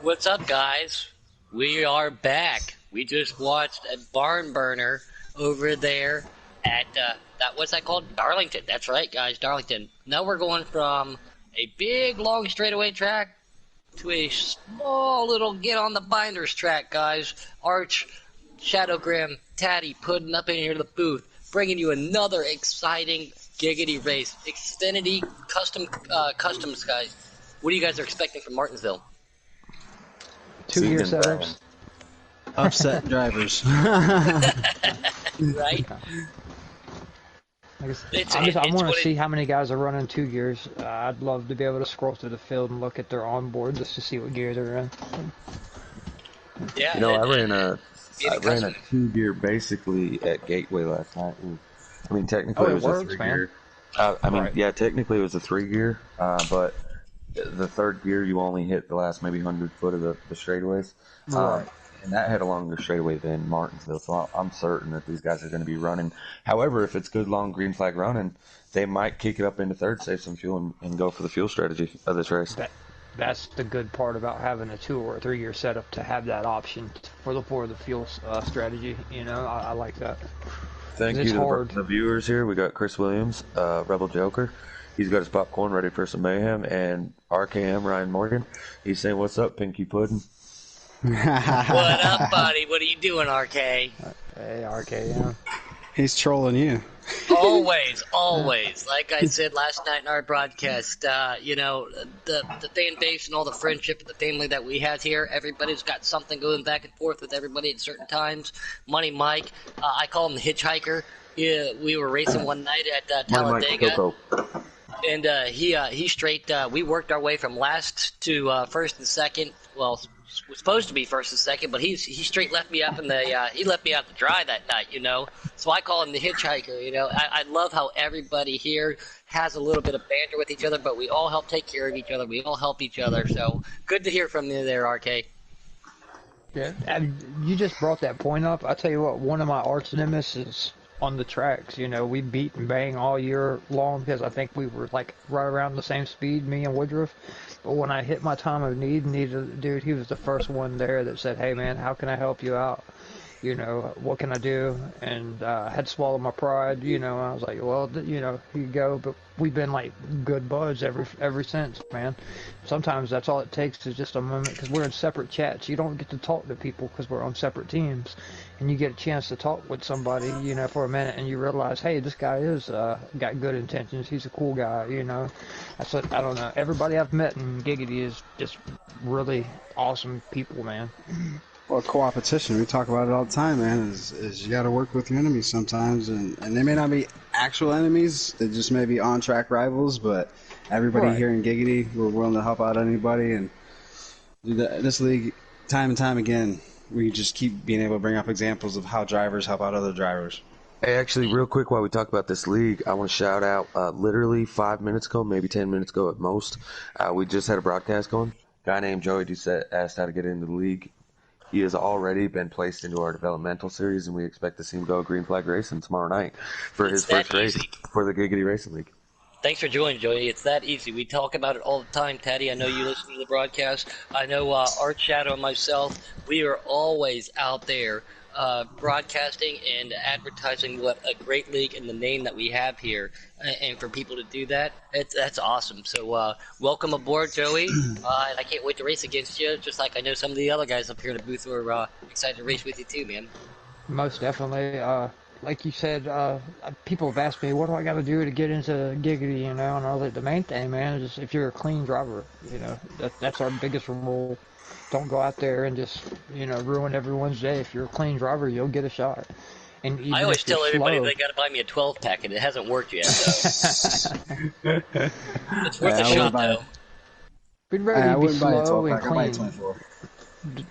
What's up, guys? We are back. We just watched a barn burner over there at, what's that called? Darlington. That's right, guys, Darlington. Now we're going from a big, long straightaway track to a small little get on the binders track, guys. Arch, Shadowgram, Tatty putting up in here to the booth, bringing you another exciting Giggity race. Xfinity customs, guys. What do you guys are expecting from Martinsville? 2-year setups. Upset drivers. Right? I want to see how many guys are running 2 gears. I'd love to be able to scroll through the field and look at their onboard just to see what gear they're in. Yeah, I ran a 2-gear basically at Gateway last night. And, I mean, technically it was a 3-gear. Yeah, technically it was a 3-gear, but the 3rd gear you only hit the last maybe 100 foot of the straightaways. Right. And that had a longer straightaway than Martinsville, so I'm certain that these guys are going to be running. However, if it's good long green flag running, they might kick it up into 3rd, save some fuel, and go for the fuel strategy of this race. That's the good part about having a 2 or a 3-year setup, to have that option for the fuel strategy. You know, I like that. Thank you to the viewers here. We got Chris Williams, Rebel Joker. He's got his popcorn ready for some mayhem, and RKM Ryan Morgan. He's saying, "What's up, Pinky Puddin'?" What up, buddy? What are you doing, RK? Hey, RK, yeah. He's trolling you. Always. Like I said last night in our broadcast, you know, the fan base and all the friendship and the family that we have here, everybody's got something going back and forth with everybody at certain times. Money Mike, I call him the hitchhiker. Yeah, we were racing one night at Talladega. And he straight, we worked our way from last to 1st and 2nd. Well, was supposed to be 1st and 2nd, but he straight left me up in the he left me out to dry that night, you know. So I call him the hitchhiker, you know. I love how everybody here has a little bit of banter with each other, but we all help take care of each other. We all help each other. So good to hear from you there, RK. Yeah, you just brought that point up. I tell you what, one of my arch nemesis on the tracks, you know, we beat and bang all year long because I think we were like right around the same speed, me and Woodruff. But when I hit my time of needed a dude, he was the first one there that said, "Hey man, how can I help you out? You know, what can I do?" And I had to swallow my pride, you know. I was like, "Well, you know, here you go." But we've been like good buds ever since, man. Sometimes that's all it takes is just a moment, because we're in separate chats. You don't get to talk to people because we're on separate teams, and you get a chance to talk with somebody, you know, for a minute, and you realize, hey, this guy is got good intentions. He's a cool guy, you know. That's what, I don't know. Everybody I've met in Giggity is just really awesome people, man. Well, co-opetition, we talk about it all the time, man, is you got to work with your enemies sometimes, and they may not be actual enemies, they just may be on-track rivals, but everybody here in Giggity, we're willing to help out anybody, and this league, time and time again, we just keep being able to bring up examples of how drivers help out other drivers. Hey, actually, real quick, while we talk about this league, I want to shout out, literally 5 minutes ago, maybe 10 minutes ago at most, we just had a broadcast going. A guy named Joey Doucette asked how to get into the league. He has already been placed into our developmental series, and we expect to see him go green flag racing tomorrow night for his first race for the Giggity Racing League. Thanks for joining, Joey. It's that easy. We talk about it all the time, Teddy. I know you listen to the broadcast. I know Art Shadow and myself, we are always out there broadcasting and advertising what a great league and the name that we have here. And for people to do that, that's awesome. So welcome aboard, Joey. And I can't wait to race against you, just like I know some of the other guys up here in the booth who are excited to race with you too, man. Most definitely. Like you said, people have asked me, what do I got to do to get into Giggity, you know, and I was like, the main thing, man, is if you're a clean driver, you know, that's our biggest rule. Don't go out there and just, you know, ruin everyone's day. If you're a clean driver, you'll get a shot. And even I always tell everybody slow, they got to buy me a 12-pack, and it hasn't worked yet, so. It's worth a shot, though. We'd rather be slow and I buy a clean 24.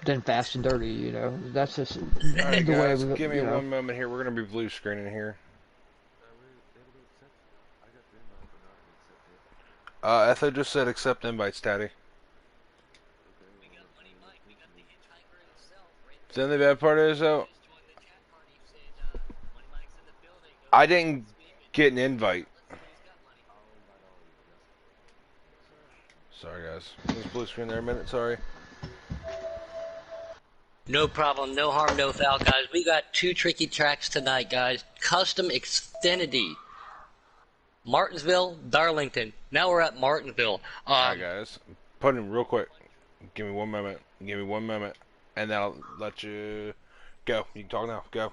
than fast and dirty, you know. That's just Alright, the guys, way we, give me you know. one moment here. We're going to be blue screening here. Etho just said accept invites, Tatty. Then the bad part is, though, I didn't get an invite. Sorry, guys. Let's blue screen there a minute, sorry. No problem, no harm, no foul, guys. We got 2 tricky tracks tonight, guys. Custom Xfinity. Martinsville, Darlington. Now we're at Martinsville. Alright, guys. Put in real quick. Give me 1 moment. Give me 1 moment. And then I'll let you go. You can talk now. Go.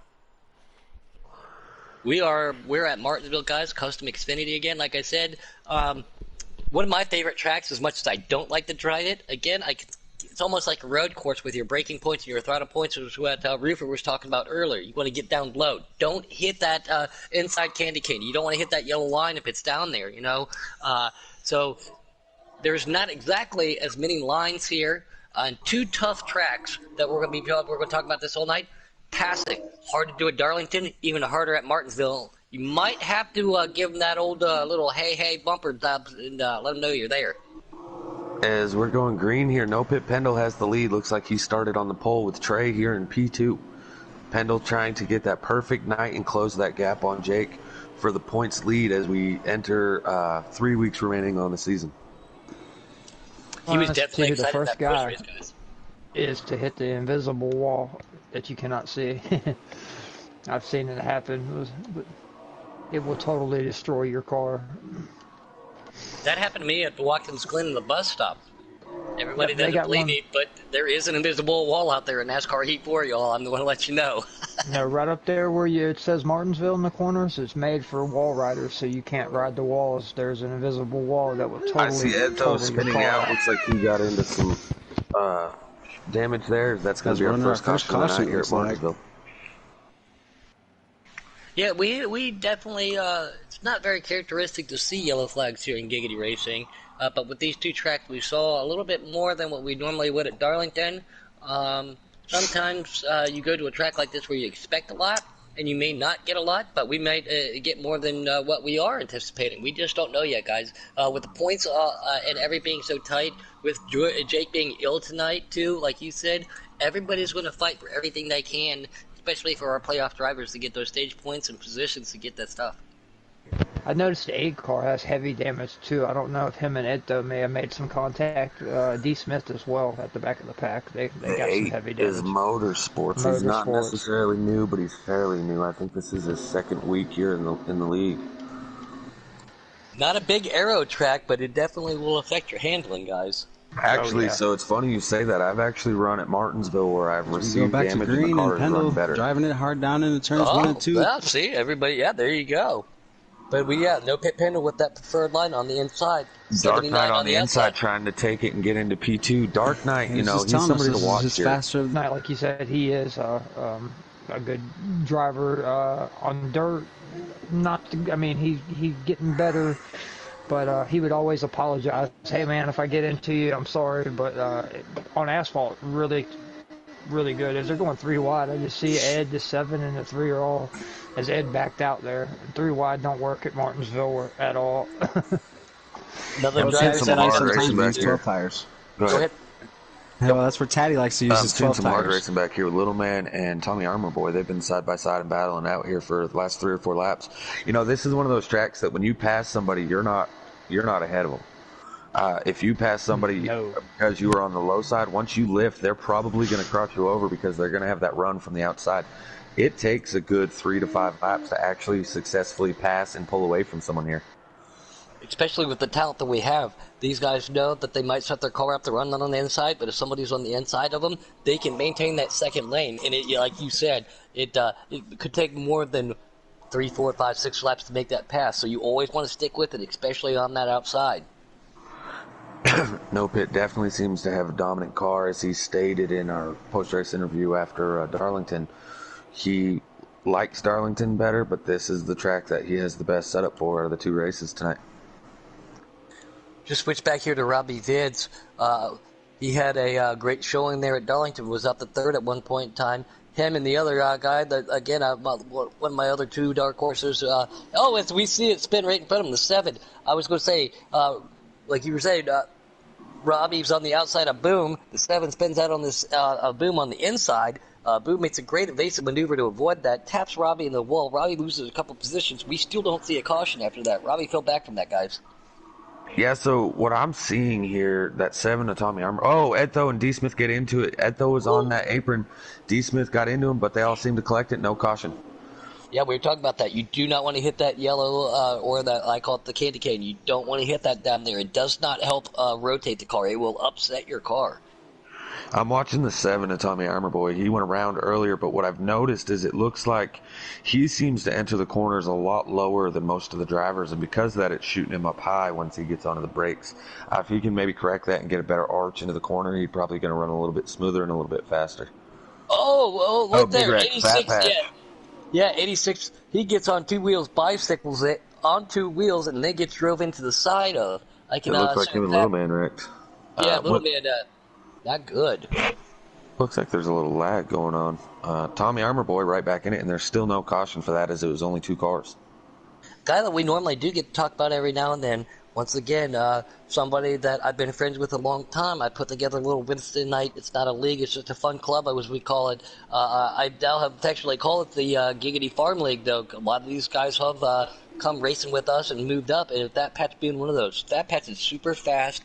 We're at Martinsville, guys. Custom Xfinity again. Like I said, one of my favorite tracks. As much as I don't like to drive it, again, it's almost like a road course with your braking points and your throttle points, which is what Roofer was talking about earlier. You want to get down low. Don't hit that inside candy cane. You don't want to hit that yellow line if it's down there. So there's not exactly as many lines here on 2 tough tracks that we're going to talk about this all night. Passing, hard to do at Darlington, even harder at Martinsville. You might have to give them that old little hey bumper dub and let them know you're there. As we're going green here, No Pit Pendle has the lead. Looks like he started on the pole with Trey here in P2. Pendle trying to get that perfect night and close that gap on Jake for the points lead as we enter 3 weeks remaining on the season. He was definitely the excited first that guy race, guys. is to hit the invisible wall that you cannot see. I've seen it happen. It will totally destroy your car. That happened to me at the Watkins Glen in the bus stop. Everybody doesn't believe me, but there is an invisible wall out there in NASCAR Heat 4, y'all. I'm the one to let you know. No, right up there where it says Martinsville in the corners, it's made for wall riders, so you can't ride the walls. There's an invisible wall that will totally... I see Ed, though, spinning out. Looks like he got into some damage there. That's going to be our first caution here at Martinsville. Yeah, we definitely, it's not very characteristic to see yellow flags here in Giggity Racing, but with these 2 tracks we saw a little bit more than what we normally would at Darlington. Sometimes you go to a track like this where you expect a lot, and you may not get a lot, but we might get more than what we are anticipating. We just don't know yet, guys. With the points and everything being so tight, with Jake being ill tonight, too, like you said, everybody's going to fight for everything they can, especially for our playoff drivers to get those stage points and positions to get that stuff. I noticed the 8 car has heavy damage too. I don't know if him and Ed though may have made some contact. D. Smith as well at the back of the pack. They got some heavy damage. Is motorsports. He's not necessarily new, but he's fairly new. I think this is his 2nd week here in the league. Not a big aero track, but it definitely will affect your handling, guys. Actually, so it's funny you say that. I've actually run at Martinsville where I've received damage and the car has run better. Driving it hard down into turns 1 and 2. Yeah, see, everybody, there you go. But No Pit Pendle with that preferred line on the inside. Dark Knight on the inside trying to take it and get into P2. Dark Knight, he's somebody to watch here. Knight, like you said, he is a good driver on dirt. He's getting better. But he would always apologize. Hey, man, if I get into you, I'm sorry. But on asphalt, really, really good. As they're going 3 wide, I just see Ed, the 7, and the 3 are all, as Ed backed out there. 3 wide don't work at Martinsville at all. Another driver said I sometimes use 12 tires. Go ahead. Yeah, well, that's where Taddy likes to use his 12 some tires. hard racing back here with Little Man and Tommy Armour Boy. They've been side by side and battling out here for the last 3 or 4 laps. This is one of those tracks that when you pass somebody, you're not ahead of them. If you pass somebody because you were on the low side, once you lift, they're probably going to cross you over because they're going to have that run from the outside. It takes a good 3 to 5 laps to actually successfully pass and pull away from someone here. Especially with the talent that we have. These guys know that they might set their car up to run on the inside, but if somebody's on the inside of them, they can maintain that second lane. And like you said, it could take more than 3, 4, 5, 6 laps to make that pass. So you always want to stick with it, especially on that outside. No Pit definitely seems to have a dominant car, as he stated in our post-race interview after Darlington. He likes Darlington better, but this is the track that he has the best setup for out of the 2 races tonight. Just switch back here to Robbie Vids. He had a great showing there at Darlington, was up to 3rd at one point in time. Him and the other guy, one of my other 2 dark horses. As we see it spin right in front of him, the 7. I was going to say, like you were saying, Robbie's on the outside of Boom. The 7 spins out on this Boom on the inside. Boom makes a great evasive maneuver to avoid that. Taps Robbie in the wall. Robbie loses a couple positions. We still don't see a caution after that. Robbie fell back from that, guys. Yeah, so what I'm seeing here, that 7 of Tommy Armour. Oh, Edtho and D. Smith get into it. Edtho was on that apron. D. Smith got into him, but they all seem to collect it. No caution. Yeah, we were talking about that. You do not want to hit that yellow, or that I call it the candy cane. You don't want to hit that down there. It does not help rotate the car. It will upset your car. I'm watching the 7 of Tommy Armour Boy. He went around earlier, but what I've noticed is it looks like he seems to enter the corners a lot lower than most of the drivers, and because of that, it's shooting him up high once he gets onto the brakes. If he can maybe correct that and get a better arch into the corner, he's probably going to run a little bit smoother and a little bit faster. Oh, look Big there, Rex, 86. Fat Pat. Yeah, 86. He gets on two wheels, bicycles it on two wheels, and then gets drove into the side of. I can. It looks like him and Little Man wrecked. Yeah, Little Man. Not good. Looks like there's a little lag going on. Tommy Armour Boy right back in it, and there's still no caution for that as it was only 2 cars. Guy that we normally do get to talk about every now and then. Once again, somebody that I've been friends with a long time. I put together a little Wednesday night. It's not a league. It's just a fun club, as we call it. I now have actually called it the Giggity Farm League, though. A lot of these guys have come racing with us and moved up, and Fat Pat's being one of those. Fat Pat's is super fast.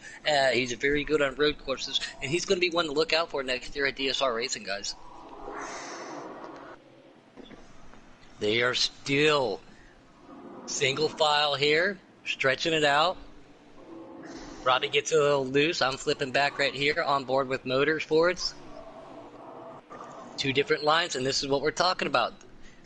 He's very good on road courses, and he's going to be one to look out for next year at DSR Racing, guys. They are still single file here, stretching it out. Robbie gets a little loose. I'm flipping back right here on board with Motorsports. 2 different lines, and this is what we're talking about.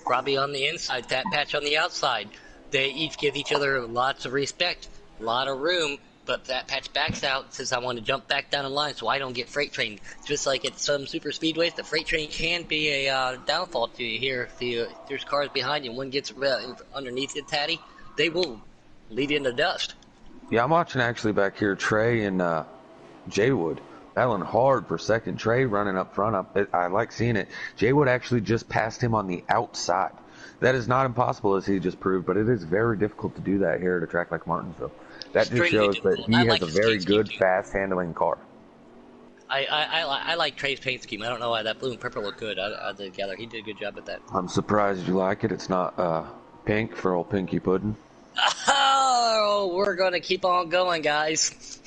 Robbie on the inside, Fat Patch on the outside. They each give each other lots of respect, a lot of room, but Fat Patch backs out and says, I want to jump back down the line so I don't get freight trained. Just like at some super speedways, the freight train can be a downfall to you here. If there's cars behind you and one gets underneath you, Tatty, they will lead you into dust. Yeah, I'm watching actually back here Trey and Jaywood battling hard for second. Trey running up front. I like seeing it. Jaywood actually just passed him on the outside. That is not impossible, as he just proved, but it is very difficult to do that here at a track like Martinsville. That just shows that he has a very good, fast-handling car. I like Trey's paint scheme. I don't know why that blue and purple look good together. He did a good job at that. I'm surprised you like it. It's not pink for old Pinky Puddin'. Oh, we're going to keep on going, guys.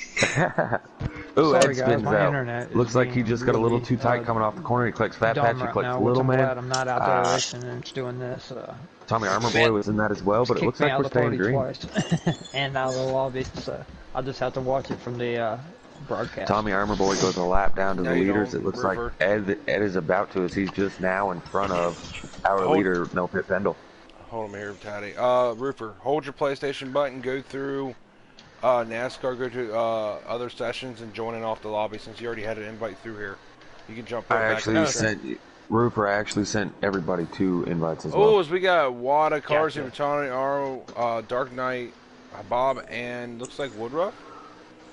Ooh, Sorry, Ed guys, spins my out. internet is Looks like he just got a little really, too tight coming off the corner. He clicks Fat dumb Patch, he right clicks now, Little which I'm Man. glad I'm not out there racing and it's doing this. Tommy Armour Boy was in that as well, but it looks Kicked me like out we're of the staying party green. twice and out of the lobby, so I'll just have to watch it from the broadcast. Tommy Armour Boy goes a lap down to the No, you leaders. don't, It looks River. like Ed is about to, as he's just now in front of our Hold- leader, No Pit Pendle. Hold him here, Taddy. Roofer, hold your PlayStation button, go through NASCAR, go to other sessions, and join in off the lobby since you already had an invite through here. You can jump right I back. actually sent Roofer. I actually sent everybody 2 invites as well. Oh, as we got Wada, Cars, Gotcha. Tony, Arrow, Dark Knight, Bob, and looks like Woodruff.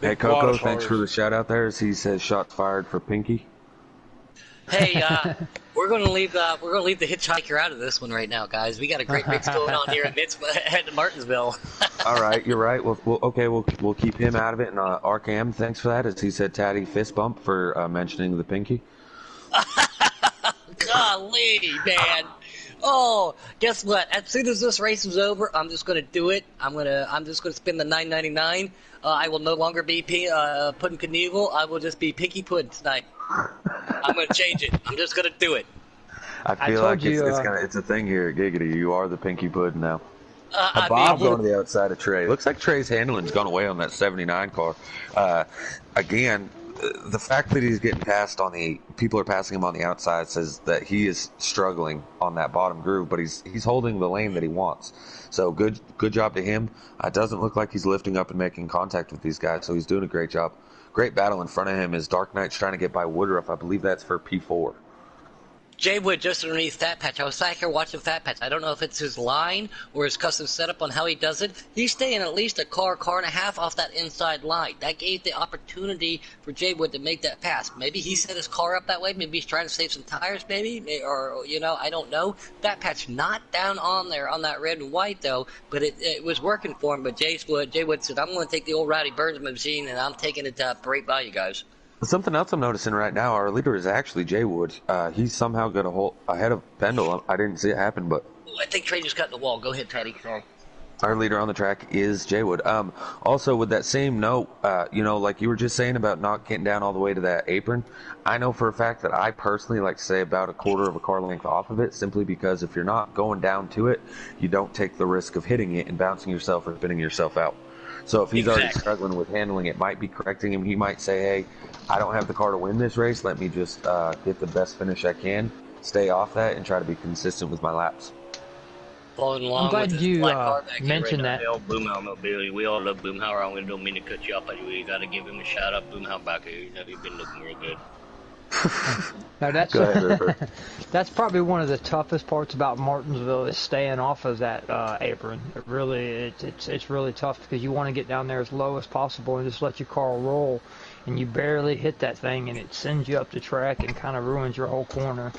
Hey Big Coco, Wada thanks cars. for the shout out there. As he says, shots fired for Pinky. Hey, we're going to leave the hitchhiker out of this one right now, guys. We got a great mix going on here at Martinsville. All right, you're right. We'll keep him out of it. And Arkham, thanks for that. As he said, Tatty fist bump for mentioning the Pinky. Golly, man. Oh, guess what? As soon as this race is over, I'm just going to do it. I'm just going to spend the $9.99. I will no longer be Puddin' Knievel. I will just be Pinky Puddin' tonight. I'm going to change it. I'm just going to do it. I feel told like you, it's a thing here at Giggity. You are the Pinky Puddin' now. I Bob mean, going to the outside of Trey. Looks like Trey's handling's gone away on that 79 car. Again, the fact that he's getting passed people are passing him on the outside says that he is struggling on that bottom groove, but he's holding the lane that he wants. So good job to him. It doesn't look like he's lifting up and making contact with these guys, so he's doing a great job. Great battle in front of him is Dark Knight's trying to get by Woodruff. I believe that's for P4. Jay Wood just underneath Fat Patch. I was sat here watching Fat Patch. I don't know if it's his line or his custom setup on how he does it. He's staying at least a car and a half off that inside line. That gave the opportunity for Jay Wood to make that pass. Maybe he set his car up that way. Maybe he's trying to save some tires, maybe. Or, I don't know. Fat Patch not down on there on that red and white, though. But it was working for him. But Jay Wood said, I'm going to take the old Rowdy Burns machine, and I'm taking it right by you guys. Something else I'm noticing right now, our leader is actually Jay Wood. He's somehow got a hold ahead of Pendle. I didn't see it happen, but Ooh, I think Trey just got in the wall. Go ahead, Teddy. Sorry. Our leader on the track is Jay Wood. Also, with that same note, like you were just saying about not getting down all the way to that apron, I know for a fact that I personally like to say about a quarter of a car length off of it, simply because if you're not going down to it, you don't take the risk of hitting it and bouncing yourself or spinning yourself out. So if he's already struggling with handling it, might be correcting him. He might say, hey, I don't have the car to win this race. Let me just get the best finish I can, stay off that, and try to be consistent with my laps. Following along I'm glad with you black car back mentioned right that. now, Boomhauer Mobility. We all love Boomhauer. I don't mean to cut you off, but we got to give him a shout out. Boomhauer back here. He's been looking real good. No, that's Go ahead, that's probably one of the toughest parts about Martinsville is staying off of that apron. It's really tough because you want to get down there as low as possible and just let your car roll, and you barely hit that thing, and it sends you up the track and kind of ruins your whole corner.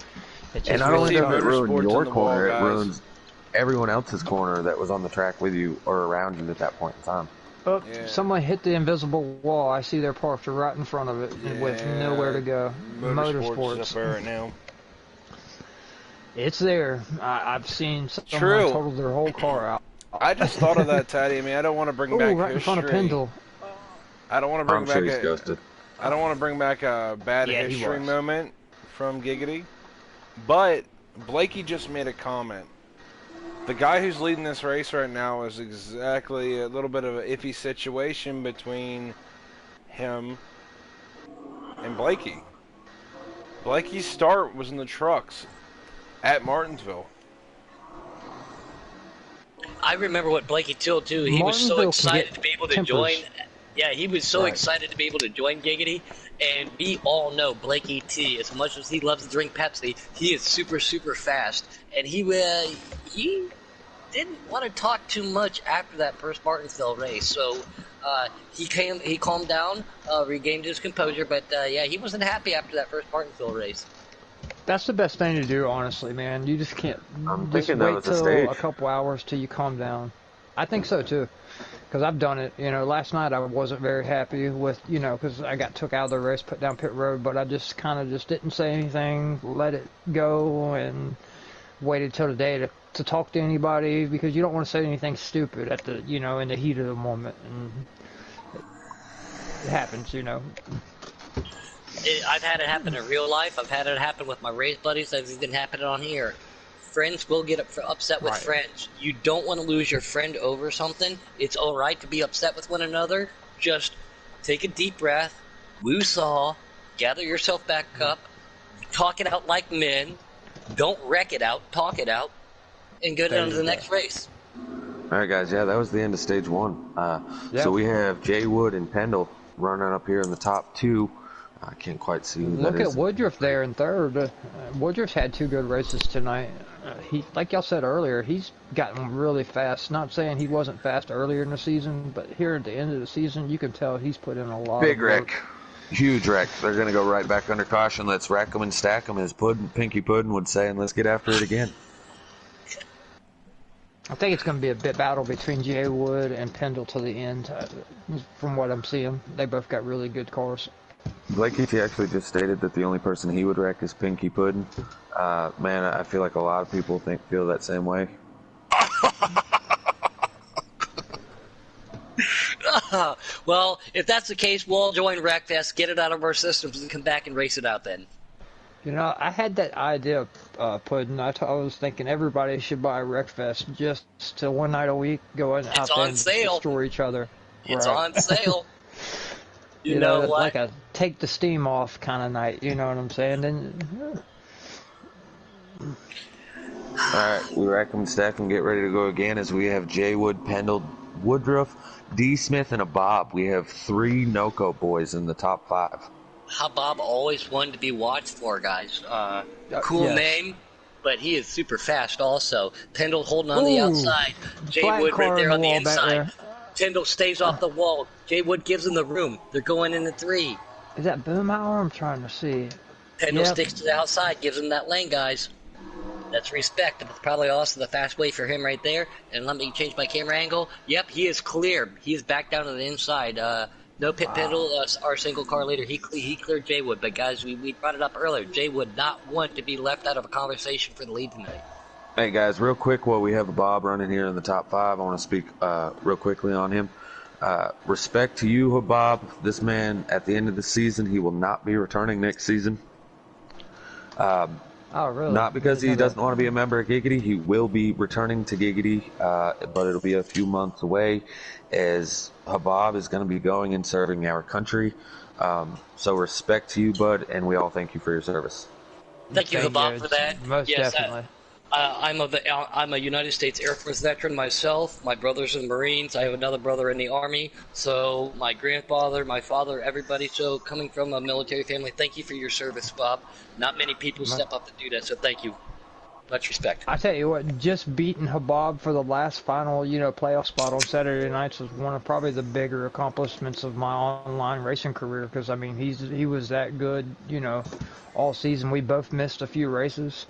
It's And just not only really does it tough. ruin Motorsports your in the corner, wall, it guys. ruins everyone else's corner that was on the track with you or around you at that point in time. Oh, Yeah. someone hit the invisible wall. I see they're parked right in front of it with nowhere to go. Motorsports is up there right now. It's there. I've seen someone True. total their whole car out. I just thought of that, Taddy. I mean, I don't want to bring Oh, back right in front of history. Pendle. I don't want to bring I'm back sure he's ghosted. I don't want to bring back a bad Yeah, he history was. moment from Giggity, but Blakey just made a comment. The guy who's leading this race right now is exactly a little bit of an iffy situation between him and Blakey. Blakey's start was in the trucks at Martinsville. I remember what Blakey told too. He was so Martinsville can excited get to be able to tempers. join. Yeah, he was so Right. excited to be able to join Giggity, and we all know Blakey T. As much as he loves to drink Pepsi, he is super, super fast, and he didn't want to talk too much after that first Martinsville race. So he calmed down, regained his composure, but yeah, he wasn't happy after that first Martinsville race. That's the best thing to do, honestly, man. You just can't. I'm Just thinking that wait was a till stage. a couple hours till you calm down. I think so too, because I've done it. Last night I wasn't very happy with, because I got took out of the race, put down pit road, but I just kind of just didn't say anything, let it go, and waited till the day to talk to anybody, because you don't want to say anything stupid at the, in the heat of the moment, and it happens. I've had it happen in real life. I've had it happen with my race buddies. It's even happened on here. Friends will get upset with Right. friends. You don't want to lose your friend over something. It's all right to be upset with one another. Just take a deep breath, woo-saw, gather yourself back up, talk it out like men. Don't wreck it out. Talk it out, and go down to the next race. All right, guys. Yeah, that was the end of stage one. Yeah. So we have Jay Wood and Pendle running up here in the top two. I can't quite see who Look that at is. Woodruff there in third. Woodruff's had two good races tonight. He, like y'all said earlier, he's gotten really fast. Not saying he wasn't fast earlier in the season, but here at the end of the season, you can tell he's put in a lot Big of work. wreck. Huge wreck. They're going to go right back under caution. Let's rack them and stack them, as Pinky Puddin would say, and let's get after it again. I think it's going to be a bit battle between Jay Wood and Pendle to the end. From what I'm seeing, they both got really good cars. Blakey actually just stated that the only person he would wreck is Pinky Puddin. Man, I feel like a lot of people feel that same way. Well, if that's the case, we'll all join Wreckfest, get it out of our systems, and come back and race it out then. I had that idea, Puddin. I was thinking everybody should buy a Wreckfest just to one night a week go out there on and sale. destroy each other. It's Right. on sale. You know what? Like a take the steam off kind of night. You know what I'm saying? Then, All right, we rack them, stack them, get ready to go again as we have Jay Wood, Pendle, Woodruff, D. Smith, and a Bob. We have three NOCO boys in the top five. How Bob always wanted to be watched for, guys. Cool yes. name, but he is super fast also. Pendle holding on the Ooh, outside. Jay black Wood car right there in on the the wall back inside. there. Pendle stays off the wall. Jay Wood gives him the room. They're going into three. is that Boomhauer? I'm trying to see. Pendle Yep. sticks to the outside, gives him that lane, guys. That's respect. It's probably also the fast way for him right there. And let me change my camera angle. Yep, he is clear. He's back down to the inside. No pit Pendle, our single car leader. He cleared Jay Wood. But guys, we brought it up earlier. Jay Wood not want to be left out of a conversation for the lead tonight. Hey guys, real quick, while we have Bob running here in the top 5, I want to speak real quickly on him. Respect to you, Bob. This man, at the end of the season, he will not be returning next season. Oh, really? Not because he doesn't want to be a member of Giggity. He will be returning to Giggity, but it'll be a few months away, as Habab is going to be going and serving our country. So respect to you, bud, and we all thank you for your service. Thank you, Habab, for that. Most definitely. I'm a United States Air Force veteran myself. My brother's in the Marines. I have another brother in the Army. So my grandfather, my father, everybody. So coming from a military family, thank you for your service, Bob. Not many people step up to do that, so thank you. Much respect. I tell you what, just beating Habab for the last final, playoff spot on Saturday nights was one of probably the bigger accomplishments of my online racing career. Because I mean, he was that good, all season. We both missed a few races.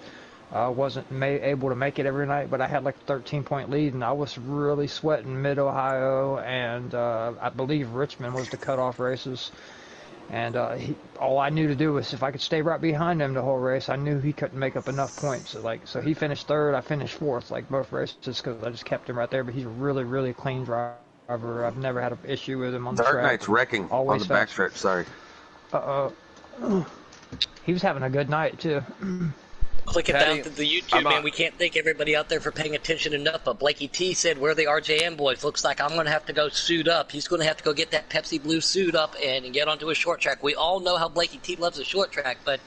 Wasn't able to make it every night, but I had like a 13-point lead, and I was really sweating Mid-Ohio, and I believe Richmond was the cutoff races. And all I knew to do was if I could stay right behind him the whole race, I knew he couldn't make up enough points. So he finished third, I finished fourth, like both races, because I just kept him right there. But he's a really, really clean driver. I've never had an issue with him on the track. Dark Knight's wrecking Always on the backstretch, sorry. He was having a good night, too. Click it down to the YouTube, man. We can't thank everybody out there for paying attention enough. But Blakey T said, "Where are the RJM boys?" Looks like I'm going to have to go suit up. He's going to have to go get that Pepsi Blue suit up and get onto a short track. We all know how Blakey T loves a short track, but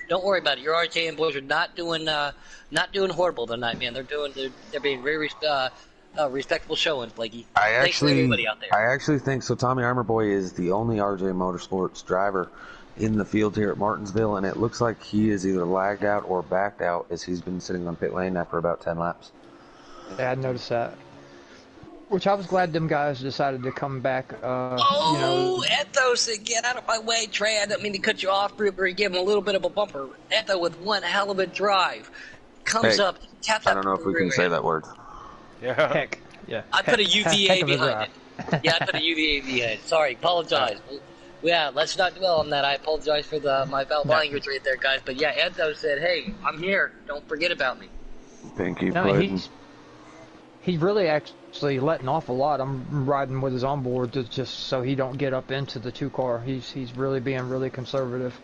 don't worry about it. Your RJM boys are not doing horrible tonight, man. They're being very respectable showing, Blakey. Thanks to everybody out there. I actually think so. Tommy Armor Boy is the only RJ Motorsports driver in the field here at Martinsville, and it looks like he is either lagged out or backed out as he's been sitting on pit lane after about 10 laps. Yeah, I noticed that. Which I was glad them guys decided to come back. Etho said, "Get out of my way, Trey. I don't mean to cut you off, but give him a little bit of a bumper." Etho with one hell of a drive. Comes up, taps I don't know if we can say that word. Yeah. Heck, yeah. I put a UVA behind it. Yeah, I put a UVA behind it. Sorry, apologize. Yeah, let's not dwell on that. I apologize for my foul language right there, guys. But yeah, Enzo said, "Hey, I'm here. Don't forget about me." Thank you. No, he's really actually letting off a lot. I'm riding with his onboard just so he don't get up into the 2-car. He's really being really conservative.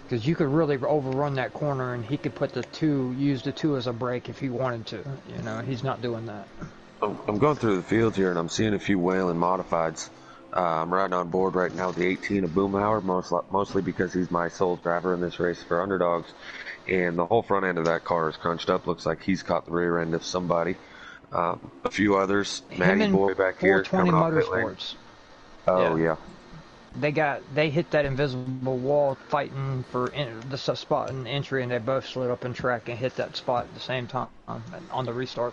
Because you could really overrun that corner, and he could use the 2 as a brake if he wanted to. He's not doing that. I'm going through the field here, and I'm seeing a few Whalen modifieds. I'm riding on board right now with the 18 of Boomhauer, mostly because he's my sole driver in this race for Underdogs. And the whole front end of that car is crunched up. Looks like he's caught the rear end of somebody. A few others. Matty Boy back here coming off pit lane. Oh, yeah. They hit that invisible wall fighting for the spot in entry, and they both slid up in track and hit that spot at the same time on the restart.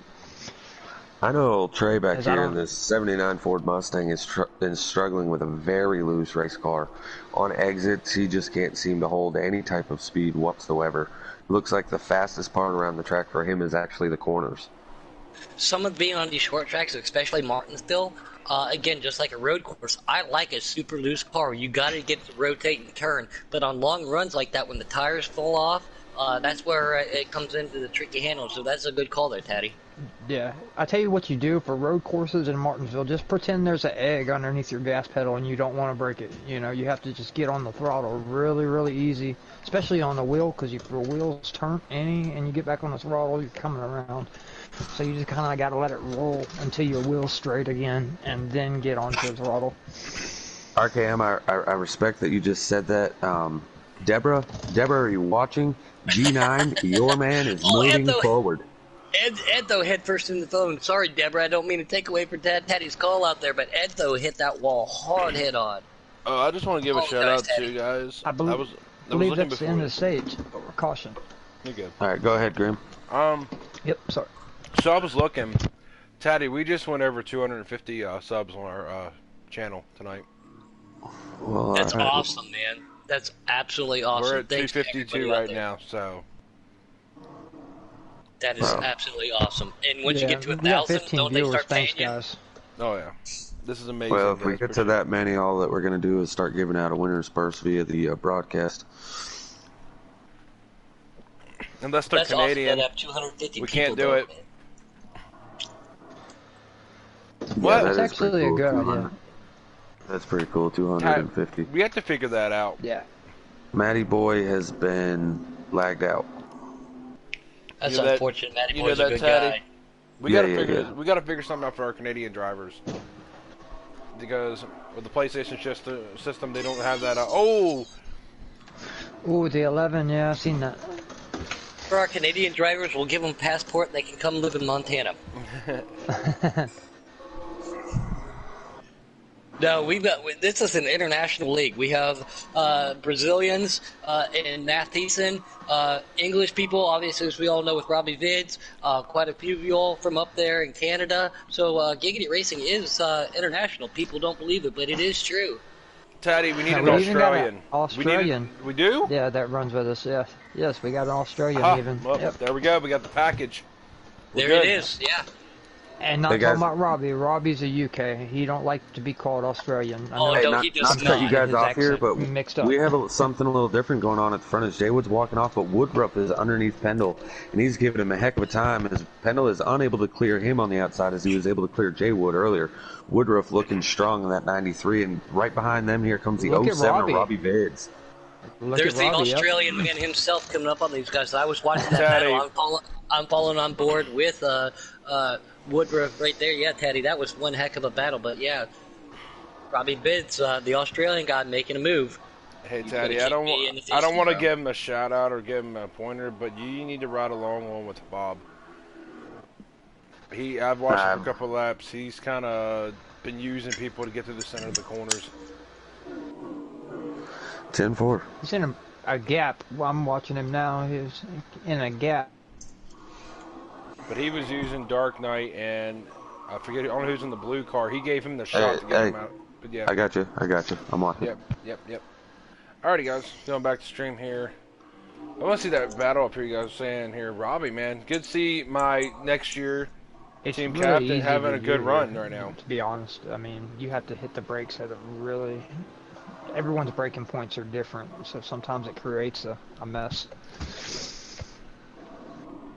I know Trey back here in this 79 Ford Mustang has been struggling with a very loose race car. On exits, he just can't seem to hold any type of speed whatsoever. It looks like the fastest part around the track for him is actually the corners. Some of being on these short tracks, especially Martinsville, again, just like a road course, I like a super loose car. You got to get to rotate and turn. But on long runs like that, when the tires fall off, that's where it comes into the tricky handle. So that's a good call there, Taddy. Yeah, I tell you what you do for road courses in Martinsville. Just pretend there's an egg underneath your gas pedal and you don't want to break it. You have to just get on the throttle really, really easy, especially on the wheel, because if your wheels turn and you get back on the throttle, you're coming around. So you just kind of got to let it roll until your wheel's straight again, and then get onto the throttle. RKM, I respect that you just said that. Deborah, are you watching? G9, your man is moving forward. Ed, though, head first in the phone. Sorry, Deborah, I don't mean to take away from Teddy's call out there, but Ed, though, hit that wall hard head on. Oh, I just want to give a shout out to you guys. I believe that's the end of the stage. Caution. You're good. All right, go ahead, Grim. Yep, sorry. So I was looking. Taddy, we just went over 250 subs on our channel tonight. Well, that's awesome, man. That's absolutely awesome. We're at 252 right now, so... That is absolutely awesome. And once you get to 1,000, don't they start paying you? Guys. Oh, yeah. This is amazing. Well, if we get to that many, all that we're going to do is start giving out a winner's purse via the broadcast. Unless they're That's Canadian. awesome. Have 250 We people can't do it. Yeah, That's that is pretty actually a cool. good 200. idea. That's pretty cool. 250. We have to figure that out. Yeah. Matty Boy has been lagged out. That's You know that- unfortunate. Matty you Boy's know a that, good Taddy? guy. We gotta figure something out for our Canadian drivers. Because with the PlayStation system, they don't have that. Ooh, the 11. Yeah, I've seen that. For our Canadian drivers, we'll give them a passport and they can come live in Montana. No, this is an international league. We have Brazilians and Matt Thiessen, English people, obviously, as we all know, with Robbie Vids, quite a few of you all from up there in Canada. So Giggity Racing is international. People don't believe it, but it is true. Taddy, we need an We even got Australian. an Australian. We do? Yeah, that runs with us. Yeah. Yes, we got an Australian even. Well, Yep. there we go. We got the package. We're There good. it is, yeah. And not Hey, talking guys. about Robbie. Robbie's a UK. He don't like to be called Australian. I Oh, know don't not, he just not to cut you not. guys his off here, accent but mixed up. we have something a little different going on at the front as Jay Wood's walking off, but Woodruff is underneath Pendle, and he's giving him a heck of a time as Pendle is unable to clear him on the outside as he was able to clear Jay Wood earlier. Woodruff looking strong in that 93, and right behind them here comes the Look at 07 Robbie. Robbie Vids. Look There's at the Robbie, yep. Australian man himself coming up on these guys. I was watching that Taddy. battle. I'm following on board with Woodruff right there. Yeah, Taddy, that was one heck of a battle. But yeah, Robbie Bids, the Australian guy, making a move. Hey, You Taddy, gotta I don't keep me in the want to bro. give him a shout out or give him a pointer, but you need to ride along one with Bob. I've watched him for a couple of laps. He's kind of been using people to get to the center of the corners. 10-4. He's in a gap. Well, I'm watching him now. He's in a gap. But he was using Dark Knight, and I don't know who's in the blue car. He gave him the shot to get him out. But yeah. I got you. I'm watching. Yep. Alrighty, guys. Going back to stream here. I want to see that battle up here you guys are saying here. Robbie, man. Good to see my next year It's team really captain easy having to a good do, run right now. To be honest, I mean, you have to hit the brakes at a really. Everyone's braking points are different, so sometimes it creates a mess.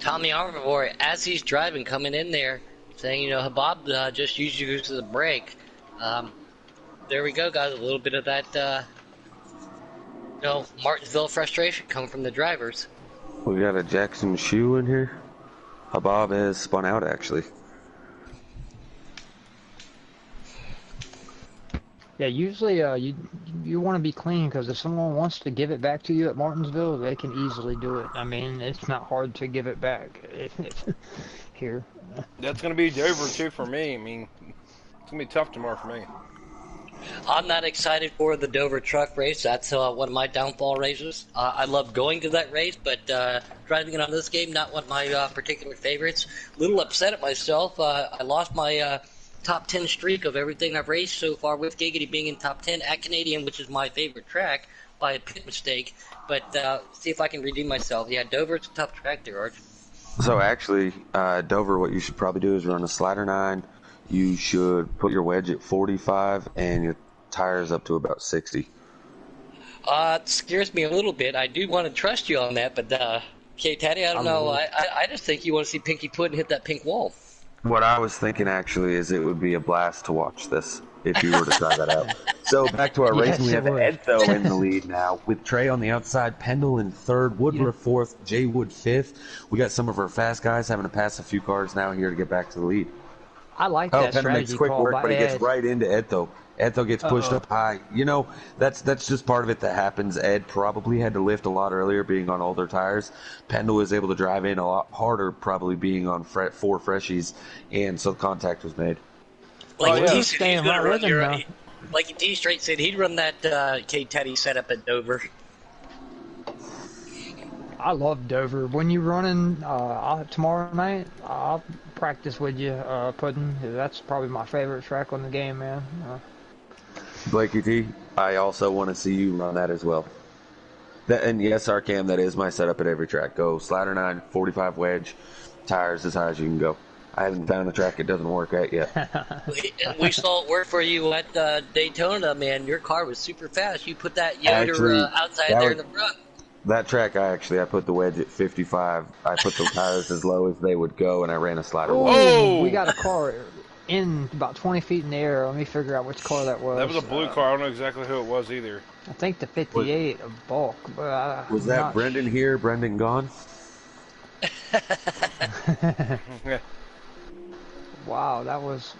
Tommy Armavor, as he's driving, coming in there, saying, Habab just used you as a brake. There we go, guys. A little bit of that, Martinsville frustration coming from the drivers. We got a Jackson shoe in here. Habab has spun out, actually. Yeah, usually you want to be clean because if someone wants to give it back to you at Martinsville, they can easily do it. I mean, it's not hard to give it back here. That's going to be Dover, too, for me. I mean, it's going to be tough tomorrow for me. I'm not excited for the Dover truck race. That's one of my downfall races. I love going to that race, but driving it on this game, not one of my particular favorites. Little upset at myself. I lost my top 10 streak of everything I've raced so far, with Giggity being in top 10 at Canadian, which is my favorite track, by a pit mistake. But see if I can redeem myself. Yeah, Dover's a tough track there, Arch. So actually, Dover, what you should probably do is run a slider 9. You should put your wedge at 45 and your tires up to about 60. It scares me a little bit. I do want to trust you on that, but okay, Taddy, I don't know. I just think you want to see Pinky Puddin hit that pink wall. What I was thinking actually is it would be a blast to watch this if you were to try that out. So back to our Yes, racing, we it have would. Edtho in the lead now with Trey on the outside, Pendle in third, Woodruff fourth, Jay Wood fifth. We got some of our fast guys having to pass a few cars now here to get back to the lead. I like Oh, that Pendle makes strategy quick call work, by but he Ed. gets right into Edtho. Edtho gets pushed up high. That's just part of it that happens. Ed probably had to lift a lot earlier being on older tires. Pendle was able to drive in a lot harder probably being on 4 freshies, and so contact was made. Like yeah. D He's said, staying he's going right to run with him your. now. Like D Straight said, he'd run that K Teddy setup at Dover. I love Dover. When you're running tomorrow night, I'll practice with you, Puddin'. That's probably my favorite track on the game, man. Blakey T, I also want to see you run that as well. And yes, Arcam, that is my setup at every track. Go slider 9, 45 wedge, tires as high as you can go. I haven't found the track it doesn't work at yet. We saw it work for you at Daytona, man. Your car was super fast. You put that Yoder Actually, outside that there was- in the front. That track, I put the wedge at 55. I put the tires as low as they would go, and I ran a slider one. Oh! We got a car in about 20 feet in the air. Let me figure out which car that was. That was a blue car. I don't know exactly who it was either. I think the 58 of bulk. But Was that Brendan here, Brendan gone? Wow, that was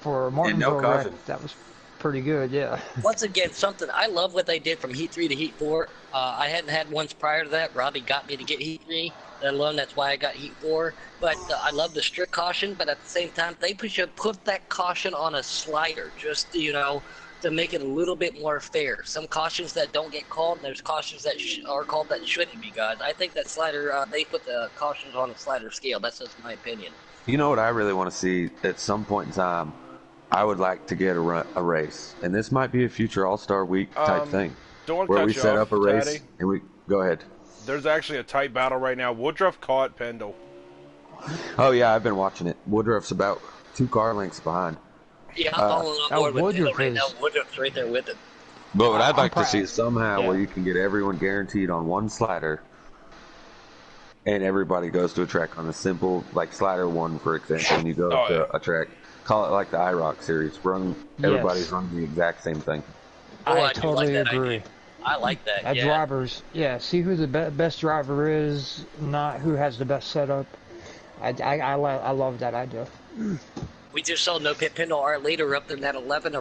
for Martinsville wreck. That was pretty good, yeah. Once again, something I love what they did from Heat 3 to Heat 4. I hadn't had ones prior to that. Robbie got me to get Heat 3, let alone that's why I got Heat 4. But I love the strict caution, but at the same time, they should put that caution on a slider, just, to make it a little bit more fair. Some cautions that don't get called, and there's cautions that are called that shouldn't be, guys. I think that slider, they put the cautions on a slider scale. That's just my opinion. You know what I really want to see at some point in time? I would like to get a race, and this might be a future All-Star Week type thing, where we set up a race Daddy. and we go ahead. There's actually a tight battle right now. Woodruff caught Pendle. Oh yeah, I've been watching it. Woodruff's about 2 car lengths behind. Yeah, I'm following on board with Woodruff it right now. Woodruff's right there with it. But what I'd like to see is somehow where you can get everyone guaranteed on one slider, and everybody goes to a track on a simple, like slider 1, for example, and you go to a track. Call it like the IROC series. Everybody's running the exact same thing. I totally agree. I like that. Drivers, see who the best driver is, not who has the best setup. I love that idea. We just saw No Pit Pendle, our leader, up there in that 11,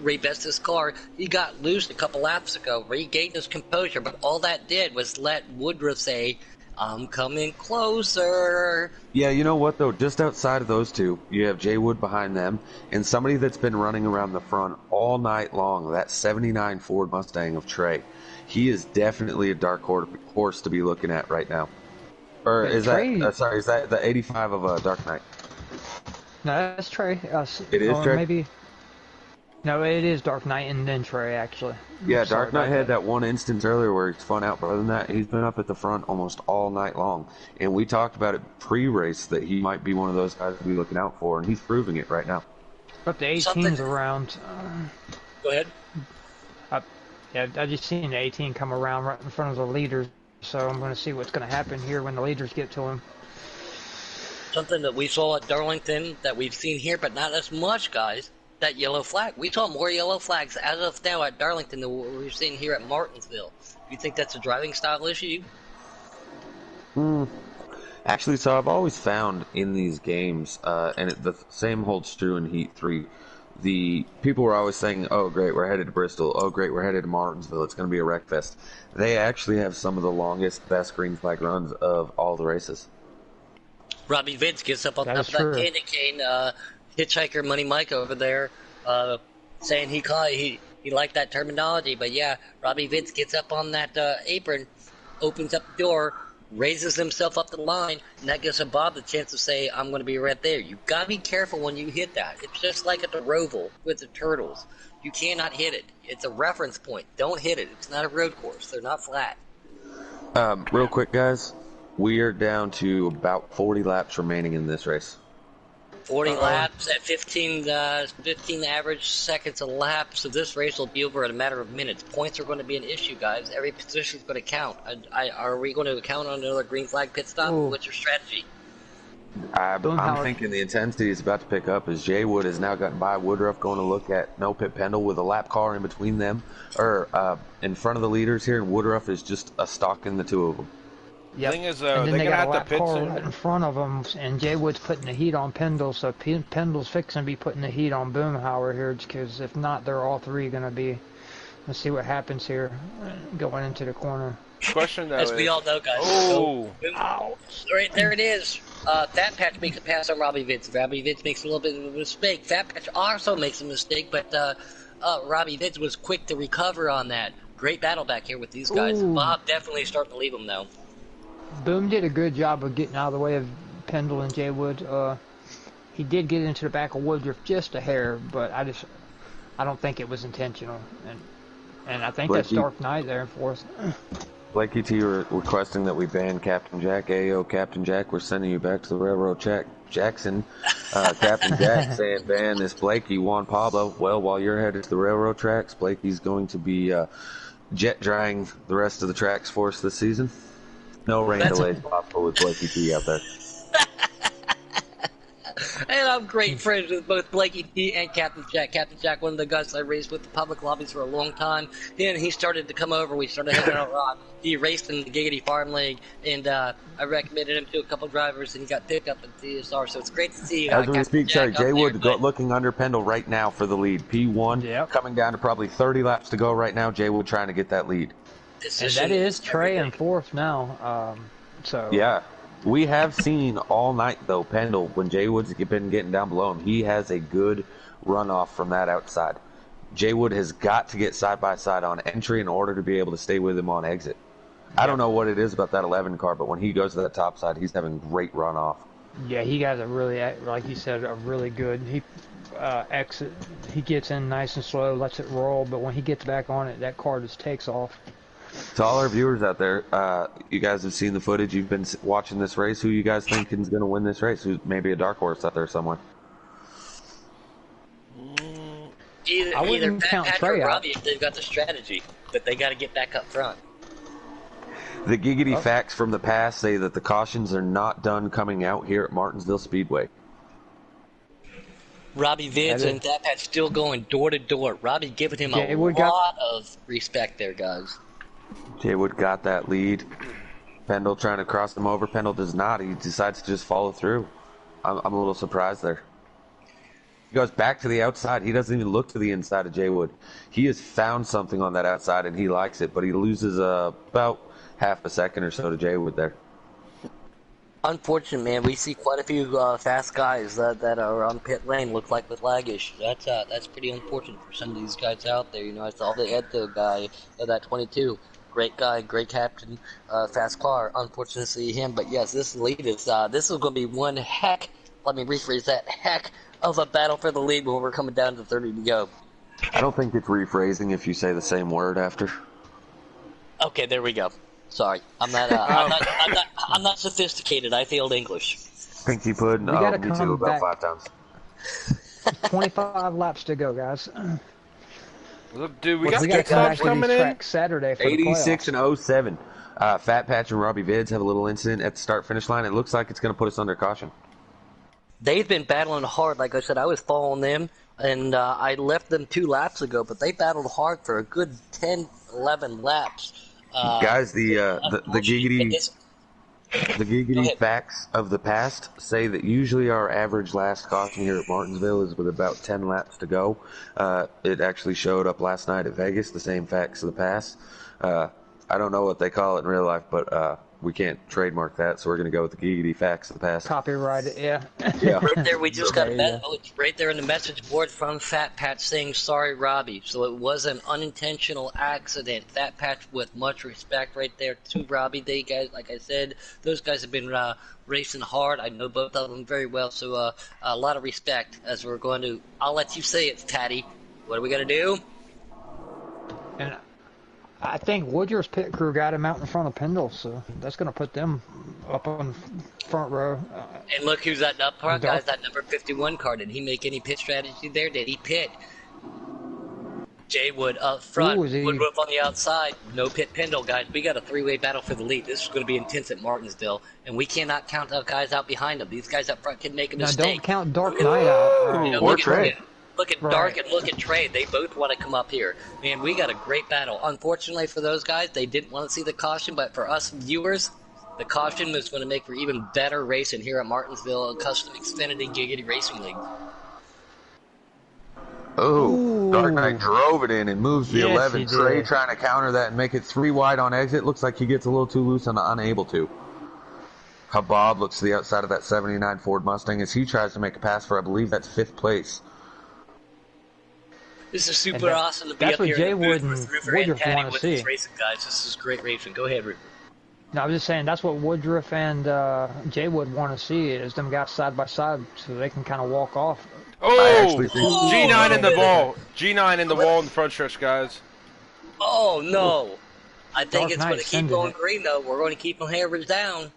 Ray Best's car. He got loose a couple laps ago, regained his composure, but all that did was let Woodruff say, I'm coming closer. Yeah, you know what, though? Just outside of those two, you have Jay Wood behind them, and somebody that's been running around the front all night long, that 79 Ford Mustang of Trey. He is definitely a dark horse to be looking at right now. Or is that the 85 of Dark Knight? No, that's Trey. It is Trey? Maybe. No, it is Dark Knight and then Trey, actually. Yeah, Dark Knight had that one instance earlier where he's spun out, but other than that, he's been up at the front almost all night long. And we talked about it pre-race that he might be one of those guys to be looking out for, and he's proving it right now. But the 18's around. Go ahead. I just seen the 18 come around right in front of the leaders, so I'm going to see what's going to happen here when the leaders get to him. Something that we saw at Darlington that we've seen here, but not as much, guys. That yellow flag. We saw more yellow flags as of now at Darlington than what we've seen here at Martinsville. Do you think that's a driving style issue? Actually, so I've always found in these games, and the same holds true in Heat 3, the people were always saying, oh great, we're headed to Bristol, oh great, we're headed to Martinsville, it's going to be a wreck fest. They actually have some of the longest, best green flag runs of all the races. Robbie Vince gets up on top of that candy cane, hitchhiker Money Mike over there, saying he liked that terminology. But yeah, Robbie Vince gets up on that apron, opens up the door, raises himself up the line, and that gives Bob the chance to say, I'm going to be right there. You've got to be careful when you hit that. It's just like at the Roval with the Turtles. You cannot hit it. It's a reference point. Don't hit it. It's not a road course. They're not flat. Real quick, guys. We are down to about 40 laps remaining in this race. 40 laps at 15 average seconds a lap, so this race will be over in a matter of minutes. Points are going to be an issue, guys. Every position is going to count. Are we going to count on another green flag pit stop? Ooh. What's your strategy? I'm thinking the intensity is about to pick up as Jay Wood has now gotten by Woodruff, going to look at No Pit Pendle with a lap car in between them, or in front of the leaders here, and Woodruff is just a stalking the two of them. Yep. Thing is, and then they're they gonna got have a lap to pit car soon. right in front of them, and Jay Wood's putting the heat on Pendle, so Pendle's fixing to be putting the heat on Boomhauer here, because if not, they're all three going to be. Let's see what happens here going into the corner. Question though, as we all know, guys. Oh, Right there it is. Fat Patch makes a pass on Robbie Vince. Robbie Vince makes a little bit of a mistake. Fat Patch also makes a mistake, but Robbie Vince was quick to recover on that. Great battle back here with these guys. Ooh. Bob definitely starting to leave him though. Boom did a good job of getting out of the way of Pendle and Jay Wood. He did get into the back of Woodruff just a hair, but I don't think it was intentional. And I think that's Dark Knight there in fourth. Blakey T requesting that we ban Captain Jack. Ayo, Captain Jack, we're sending you back to the railroad track. Jackson, Captain Jack saying ban this Blakey, Juan Pablo. Well, while you're headed to the railroad tracks, Blakey's going to be jet drying the rest of the tracks for us this season. No rain delays possible with Blakey T out there. And I'm great friends with both Blakey T and Captain Jack. Captain Jack, one of the guys I raced with the public lobbies for a long time. Then he started to come over. We started hanging out a lot. He raced in the Giggity Farm League, and I recommended him to a couple drivers, and he got picked up in CSR. So it's great to see you. As we speak, Jay Wood looking under Pendle right now for the lead. P1 coming down to probably 30 laps to go right now. Jay Wood trying to get that lead. And that is Trey in fourth now. So yeah. We have seen all night, though, Pendle, when Jay Wood's been getting down below him, he has a good runoff from that outside. Jay Wood has got to get side-by-side on entry in order to be able to stay with him on exit. I don't know what it is about that 11 car, but when he goes to that top side, he's having great runoff. Yeah, he has a really, like you said, a really good exit. He gets in nice and slow, lets it roll, but when he gets back on it, that car just takes off. To all our viewers out there, you guys have seen the footage. You've been watching this race. Who you guys think is going to win this race? Who's maybe a dark horse out there somewhere? Either Pat or Robbie if they've got the strategy, but they got to get back up front. The Giggity facts from the past say that the cautions are not done coming out here at Martinsville Speedway. Robbie Vids and Fat Pat still going door to door. Robbie giving him a lot of respect there, guys. Jay Wood got that lead. Pendle trying to cross him over. Pendle does not. He decides to just follow through. I'm a little surprised there. He goes back to the outside. He doesn't even look to the inside of Jay Wood. He has found something on that outside, and he likes it, but he loses about half a second or so to Jay Wood there. Unfortunate, man. We see quite a few fast guys that are on pit lane look like with lag issues. That's pretty unfortunate for some of these guys out there. You know, I saw the Edto guy, that 22. Great guy, great captain, fast car. Unfortunate to see him, but yes, this lead is this is going to be one heck. Let me rephrase that: heck of a battle for the lead when we're coming down to 30 to go. I don't think it's rephrasing if you say the same word after. Okay, there we go. Sorry, I'm not. I'm not sophisticated. I failed English. I think you put me too about 5 times. 25 laps to go, guys. Look, dude, we got to come back coming in Saturday for 86 and 07. Fat Patch and Robbie Vids have a little incident at the start-finish line. It looks like it's going to put us under caution. They've been battling hard. Like I said, I was following them, and I left them 2 laps ago, but they battled hard for a good 10, 11 laps. Guys, the Giggity facts of the past say that usually our average last caution here at Martinsville is with about 10 laps to go. It actually showed up last night at Vegas, the same facts of the past. I don't know what they call it in real life, but we can't trademark that, so we're going to go with the Giggity facts of the past. Copyright it, yeah. Right there, we just got a message right there in the message board from Fat Patch saying, sorry, Robbie. So it was an unintentional accident. Fat Patch with much respect right there to Robbie. They guys, like I said, those guys have been racing hard. I know both of them very well, so a lot of respect as we're going to, I'll let you say it, Patty. What are we going to do? And I think Woodruff's pit crew got him out in front of Pendle, so that's going to put them up on front row. And look who's that up front, guys, that number 51 car. Did he make any pit strategy there? Did he pit? Jay Wood up front, Woodruff on the outside, no pit Pendle, guys. We got a 3-way battle for the lead. This is going to be intense at Martinsville, and we cannot count the guys out behind them. These guys up front can make a mistake. Don't count Dark Knight out. Or Trey. Look at Dark and look at Trey. They both want to come up here. Man, we got a great battle. Unfortunately for those guys, they didn't want to see the caution, but for us viewers, the caution was going to make for even better racing here at Martinsville, a custom Xfinity Giggity Racing League. Oh, Dark Knight drove it in and moves the 11. Trey trying to counter that and make it 3 wide on exit. Looks like he gets a little too loose and unable to. Bob looks to the outside of that 79 Ford Mustang as he tries to make a pass for, I believe that's 5th place. This is super awesome to be up here in the booth with Rupert and Patty with this racing, guys. This is great racing. Go ahead, Rupert. No, I was just saying that's what Woodruff and Jay Wood want to see is them guys side by side so they can kind of walk off. Oh, G9 in the wall. G9 in the wall in the front stretch, guys. Oh, no. I think it's going to keep going green, though. We're going to keep them hammers down.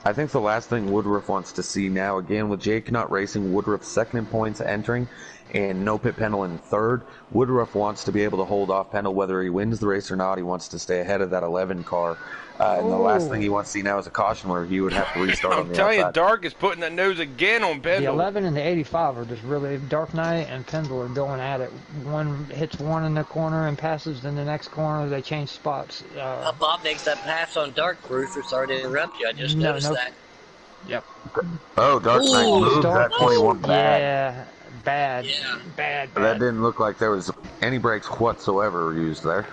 I think the last thing Woodruff wants to see now, again, with Jake not racing, Woodruff second in points entering, and no pit Pendle in third. Woodruff wants to be able to hold off Pendle whether he wins the race or not. He wants to stay ahead of that 11 car. And the last thing he wants to see now is a caution where he would have to restart on the outside. I'm telling you, Dark is putting that nose again on Pendle. The 11 and the 85 are just really, Dark Knight and Pendle are going at it. One hits one in the corner and passes, then the next corner they change spots. Bob makes that pass on Dark Roofer. Sorry to interrupt you. I just noticed that. Yep. Oh, Dark Knight moved that 21 bad. Yeah, bad. Yeah. Bad. That didn't look like there was any brakes whatsoever used there.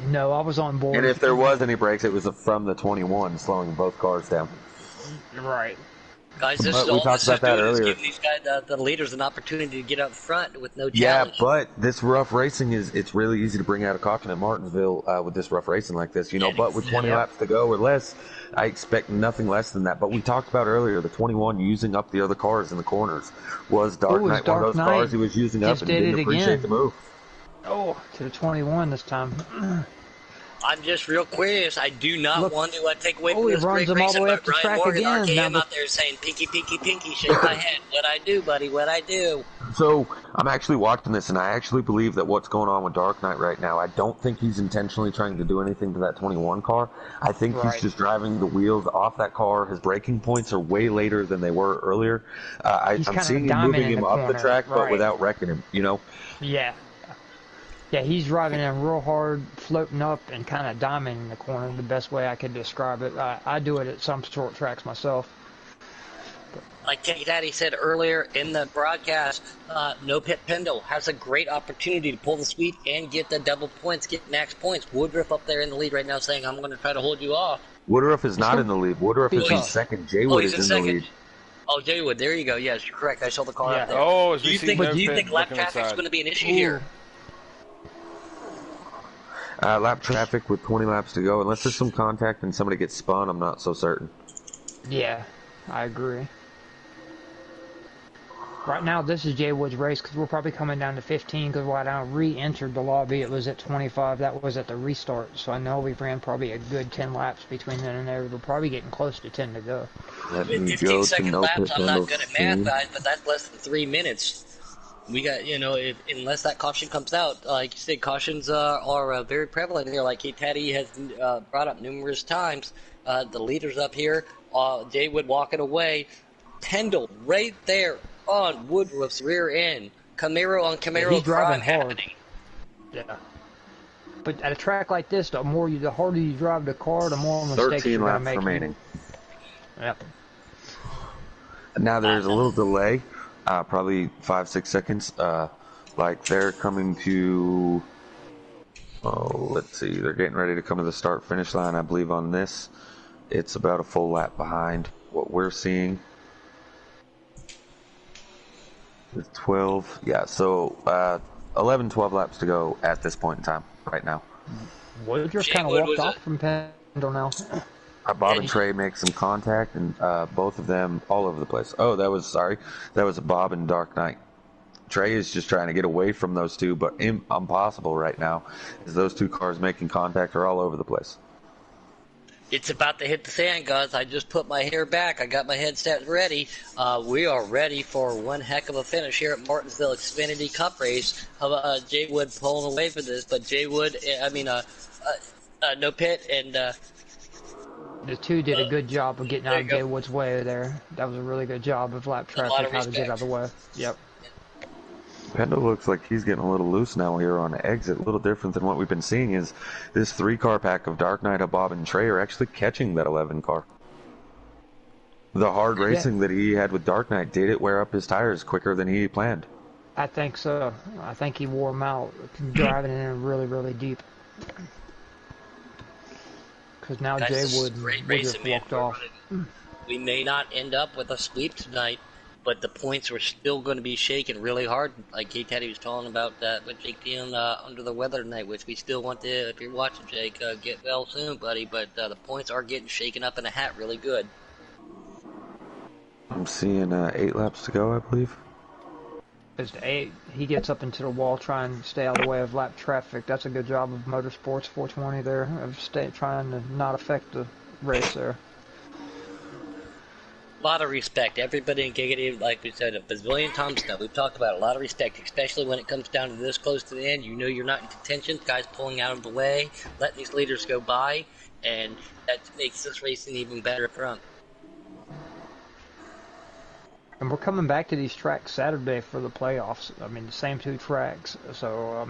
No, I was on board. And if there was any brakes, it was from the 21, slowing both cars down. Right. Guys, this But is we all talked this about is that doing is earlier. giving these guys, the leaders, an opportunity to get up front with no Yeah, challenge. but this rough racing it's really easy to bring out a caution at Martinsville with this rough racing like this, But with 20 laps to go or less, I expect nothing less than that. But we talked about earlier, the 21 using up the other cars in the corners was Dark Knight, one of those cars he was using up and didn't appreciate the move. Oh, to the 21 this time. I'm just real curious. I do not want to take away from he this runs great them all the racing, way but up the Ryan track Morgan, again. RKM Now out there saying, pinky, pinky, pinky, shake my head. What I do, buddy, what I do. So I'm actually watching this, and I actually believe that what's going on with Dark Knight right now, I don't think he's intentionally trying to do anything to that 21 car. I think he's just driving the wheels off that car. His braking points are way later than they were earlier. I'm seeing him moving him up the track, but without wrecking him, Yeah. Yeah, he's driving in real hard, floating up, and kind of diamond in the corner, the best way I could describe it. I do it at some short tracks myself. Like Daddy said earlier in the broadcast, No Pit Pendle has a great opportunity to pull the sweep and get the double points, get max points. Woodruff up there in the lead right now saying, I'm going to try to hold you off. Woodruff is not in the lead. Woodruff is in second. Jaywood is in the lead. Oh, Jaywood, there you go. Yes, you're correct. I saw the car up there. Oh, do you think lap traffic is going to be an issue here? Lap traffic with 20 laps to go. Unless there's some contact and somebody gets spun, I'm not so certain. Yeah, I agree. Right now, this is Jaywood's race because we're probably coming down to 15 because when I re-entered the lobby, it was at 25. That was at the restart. So I know we ran probably a good 10 laps between then and there. We're probably getting close to 10 to go. 15-second laps, I'm not good at math, guys, but that's less than 3 minutes. We got, unless that caution comes out, like you said, cautions are very prevalent here. Like Taddy has brought up numerous times. The leaders up here, Jaywood walking away, Pendle right there on Woodruff's rear end, Camaro on Camaro crime happening. Yeah. But at a track like this, the harder you drive the car, the more mistakes you're going to make. 13 laps remaining. Yep. Now there's a little delay. Probably 5-6 seconds. Like they're coming to. Oh, let's see. They're getting ready to come to the start-finish line. I believe on this, it's about a full lap behind what we're seeing. It's 12. Yeah. So 11, 12 laps to go at this point in time. Right now. Woodruff kind of walked off from Pendle now. Bob and Trey make some contact, and both of them all over the place. Oh, that was a Bob and Dark Knight. Trey is just trying to get away from those two, but impossible right now, as those two cars making contact are all over the place. It's about to hit the sand, guys. I just put my hair back. I got my headset ready. We are ready for one heck of a finish here at Martinsville Xfinity Cup race. Jaywood pulling away for this, but No Pit and... the two did a good job of getting out of Jaywood's way there. That was a really good job of lap traffic, how to get out of the way. Yep. Pendle looks like he's getting a little loose now here on the exit. A little different than what we've been seeing is this 3-car pack of Dark Knight, Bob, and Trey are actually catching that 11 car. The hard racing that he had with Dark Knight, did it wear up his tires quicker than he planned? I think so. I think he wore them out, driving in really, really deep. Because now Jaywood just walked off. We may not end up with a sweep tonight, but the points are still going to be shaken really hard. Like K-Teddy was talking about with Jake being under the weather tonight, which we still want to, if you're watching, Jake, get well soon, buddy. But the points are getting shaken up in a hat really good. I'm seeing 8 laps to go, I believe. Just 8. He gets up into the wall trying to stay out of the way of lap traffic. That's a good job of Motorsports 420 there, of trying to not affect the race there. A lot of respect. Everybody in Giggity, like we said a bazillion times now, we've talked about a lot of respect, especially when it comes down to this close to the end. You know you're not in contention. Guys pulling out of the way, letting these leaders go by, and that makes this racing even better for them. And we're coming back to these tracks Saturday for the playoffs. I mean, the same 2 tracks. So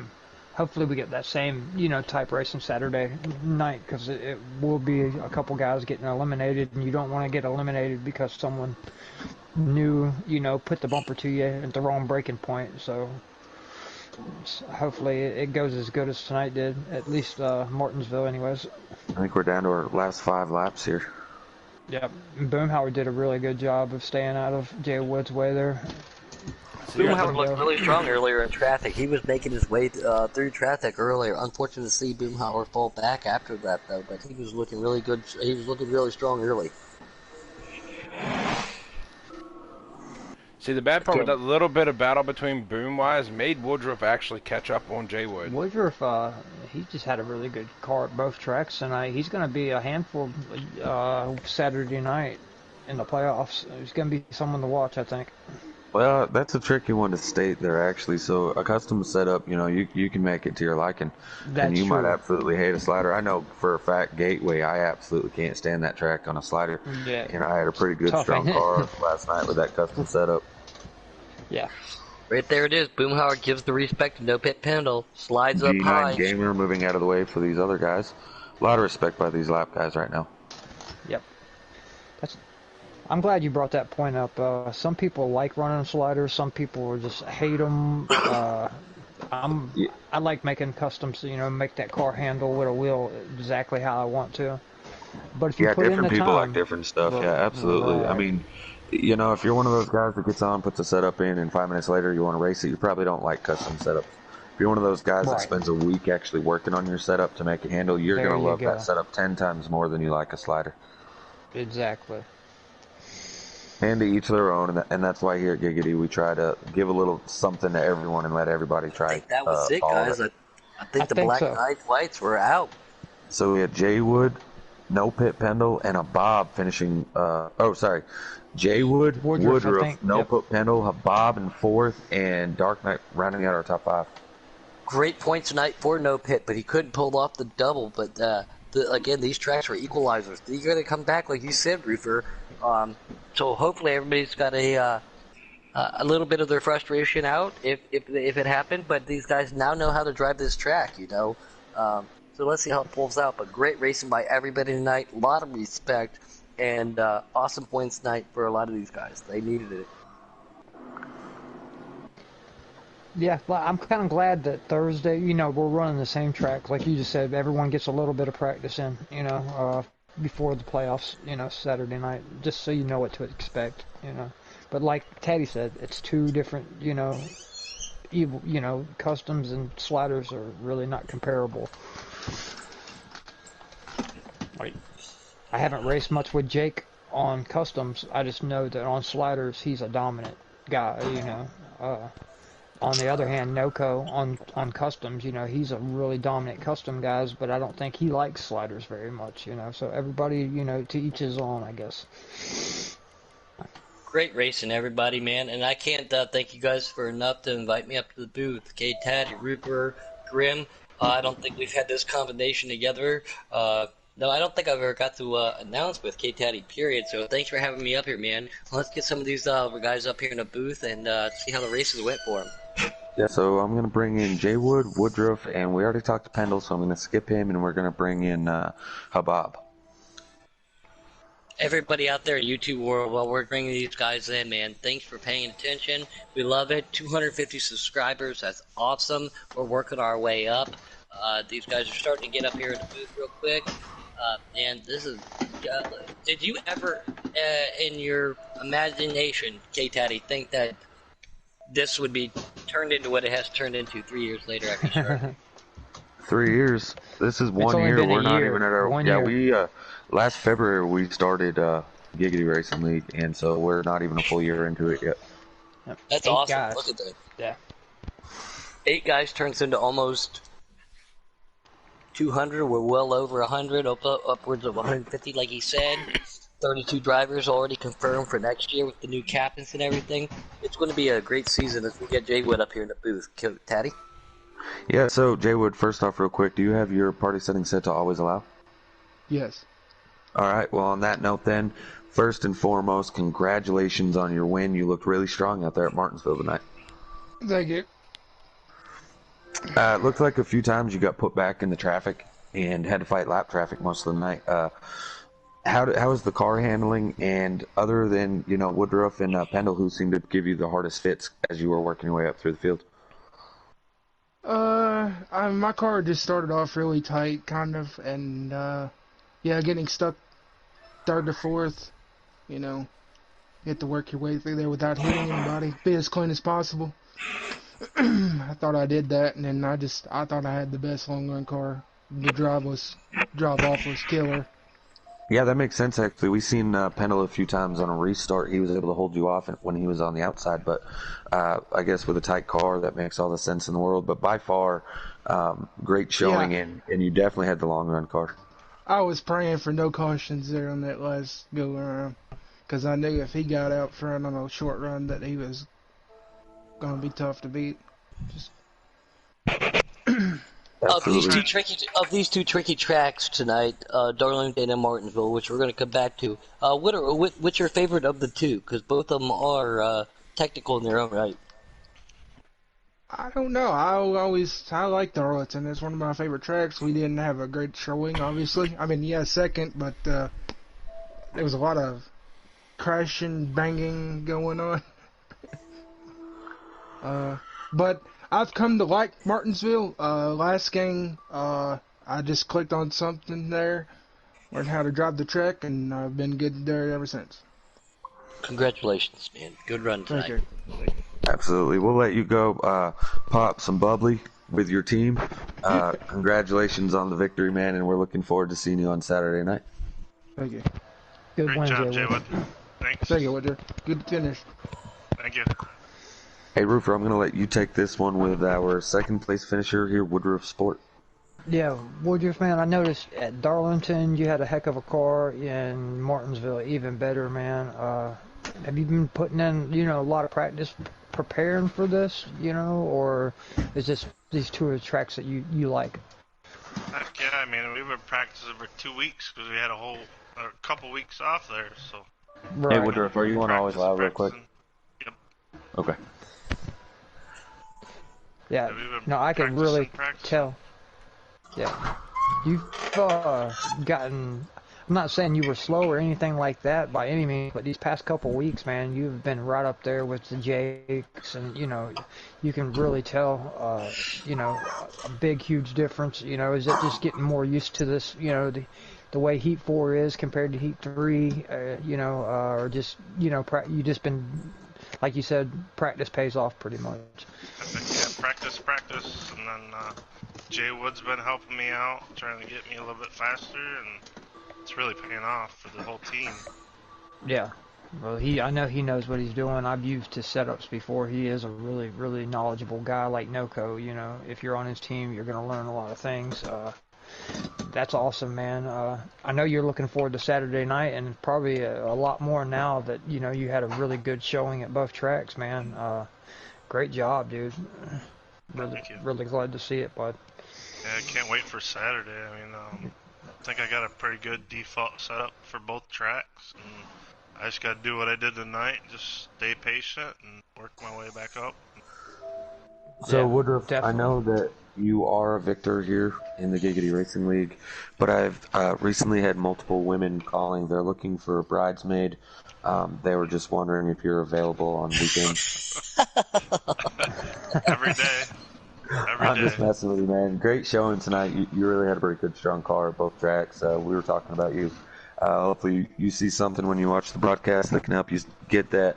hopefully we get that same, type racing Saturday night, because it will be a couple guys getting eliminated, and you don't want to get eliminated because someone new, put the bumper to you at the wrong braking point. So hopefully it goes as good as tonight did, at least Martinsville anyways. I think we're down to our last 5 laps here. Yep. Boomhauer did a really good job of staying out of Jay Wood's way there. Boomhauer looked really strong earlier in traffic. He was making his way through traffic earlier. Unfortunate to see Boomhauer fall back after that, though. But he was looking really good. He was looking really strong early. See, the bad part with that little bit of battle between Boomwise made Woodruff actually catch up on Jay Wood. Woodruff, he just had a really good car at both tracks tonight. He's going to be a handful Saturday night in the playoffs. He's going to be someone to watch, I think. Well, that's a tricky one to state there, actually. So a custom setup, you can make it to your liking. And you might absolutely hate a slider. I know for a fact, Gateway, I absolutely can't stand that track on a slider. Yeah. I had a pretty good, strong car last night with that custom setup. Yeah. Right there it is. Boomhauer gives the respect to No Pit Pendle. Slides up high. G9 Gamer moving out of the way for these other guys. A lot of respect by these lap guys right now. Yep. I'm glad you brought that point up. Some people like running sliders. Some people just hate them. I like making customs, make that car handle with a wheel exactly how I want to. But if you put in the different people time, like different stuff. Yeah, absolutely. Right. I mean, if you're one of those guys that gets on, puts a setup in, and 5 minutes later you want to race it, you probably don't like custom setups. If you're one of those guys that spends a week actually working on your setup to make it handle, you're going to love that setup 10 times more than you like a slider. Exactly. And to each their own, and that's why here at Giggity we try to give a little something to everyone and let everybody try. I think that was it, guys. I think the black and whites were out. So we had Jay Wood, No Pit Pendle, and a Bob finishing. Jay Wood, Woodruff, No Pit Pendle, a Bob in 4th, and Dark Knight rounding out our top 5. Great points tonight for No Pit, but he couldn't pull off the double. But again, these tracks were equalizers. They're going to come back, like you said, Roofer. So hopefully everybody's got a little bit of their frustration out if it happened. But these guys now know how to drive this track, So let's see how it pulls out. But great racing by everybody tonight. A lot of respect and awesome points tonight for a lot of these guys. They needed it. Yeah, I'm kind of glad that Thursday, we're running the same track. Like you just said, everyone gets a little bit of practice in, before the playoffs, Saturday night, just so you know what to expect, But like Taddy said, it's 2 different, customs and sliders are really not comparable. Like, I haven't raced much with Jake on customs. I just know that on sliders, he's a dominant guy, On the other hand, Noko on customs, he's a really dominant custom guys, but I don't think he likes sliders very much, So everybody, to each his own, I guess. Great racing, everybody, man. And I can't thank you guys for enough to invite me up to the booth. K-Tad, Rupert, Grim. I don't think we've had this combination together. No, I don't think I've ever got to announce with K-Taddy, period. So thanks for having me up here, man. Let's get some of these guys up here in the booth and see how the races went for them. Yeah, so I'm going to bring in Jay Wood, Woodruff, and we already talked to Pendle, so I'm going to skip him, and we're going to bring in Habab. Everybody out there in YouTube world, while we're bringing these guys in, man, thanks for paying attention. We love it. 250 subscribers. That's awesome. We're working our way up. These guys are starting to get up here in the booth real quick. And this is... did you ever, in your imagination, K-Taddy, think that this would be turned into what it has turned into 3 years later after you started? 3 years. This is 1 year. We're not even at our... we... last February we started Giggity Racing League, and so we're not even a full year into it yet. That's awesome. Guys. Look at that. Yeah. 8 guys turns into almost 200. We're well over 100, upwards of 150, like he said. 32 drivers already confirmed for next year with the new captains and everything. It's going to be a great season as we get Jay Wood up here in the booth. Taddy? Yeah, so Jay Wood, first off, real quick, do you have your party settings set to always allow? Yes. All right, well, on that note then, first and foremost, congratulations on your win. You looked really strong out there at Martinsville tonight. Thank you. It looked like a few times you got put back in the traffic and had to fight lap traffic most of the night. How is the car handling? And other than, Woodruff and Pendle, who seemed to give you the hardest fits as you were working your way up through the field? My car just started off really tight, kind of, and, getting stuck third to fourth, you have to work your way through there without hitting anybody, be as clean as possible. I thought I did that, and then I thought I had the best long run car. The drive off was killer. Yeah, that makes sense, actually. We've seen Pendle a few times on a restart. He was able to hold you off when he was on the outside, but I guess with a tight car, that makes all the sense in the world. But by far, great showing, and you definitely had the long run car. I was praying for no cautions there on that last go around, because I knew if he got out front on a short run that he was going to be tough to beat. Of these two tricky tracks tonight, Darlington and Martinsville, which we're going to come back to, what's your favorite of the two? Because both of them are technical in their own right. I don't know. I like Darlington. It's one of my favorite tracks. We didn't have a great showing, obviously. I mean, yeah, second, but there was a lot of crashing, banging going on. But I've come to like Martinsville. Last game, I just clicked on something there, learned how to drive the track, and I've been good there ever since. Congratulations, man. Good run tonight. Thank you. Absolutely. We'll let you go pop some bubbly with your team. Congratulations on the victory, man, and we're looking forward to seeing you on Saturday night. Thank you. Good Great win, job, Jay Wood. Jaywood. Thanks. Thank you, Woodger. Good finish. Thank you. Hey, Roofer, I'm going to let you take this one with our second place finisher here, Woodruff Sport. Yeah, Woodruff, man, I noticed at Darlington you had a heck of a car. In Martinsville, even better, man. Have you been putting in, a lot of practice preparing for this, or is this these two are the tracks that you like? Heck yeah, I mean, we've been practicing for 2 weeks because we had a couple weeks off there, so. Right. Hey, Woodruff, are you on always loud real quick? Yep. Okay. Yeah, we've been no, I can really practicing. tell. Yeah, you've gotten. I'm not saying you were slow or anything like that by any means, but these past couple weeks, man, you've been right up there with the Jakes, and you can really tell, a big, huge difference. Is it just getting more used to this? The way Heat 4 is compared to Heat 3, or just you just been, like you said, practice pays off pretty much. Yeah, practice, and then Jay Wood's been helping me out, trying to get me a little bit faster, and it's really paying off for the whole team. Yeah. Well, I know he knows what he's doing. I've used his setups before. He is a really, really knowledgeable guy like Noco. If you're on his team, you're going to learn a lot of things. That's awesome, man. I know you're looking forward to Saturday night, and probably a lot more now that, you had a really good showing at both tracks, man. Great job, dude. Really glad to see it, bud. Yeah, I can't wait for Saturday. I mean, I think I got a pretty good default setup for both tracks, and I just got to do what I did tonight, just stay patient and work my way back up. So, Yeah, Woodruff, definitely. I know that you are a victor here in the Giggity Racing League, but I've recently had multiple women calling. They're looking for a bridesmaid. They were just wondering if you're available on weekends. Every day. I'm just messing with you, man. Great showing tonight. You really had a pretty good, strong car at both tracks. We were talking about you. Hopefully you see something when you watch the broadcast that can help you get that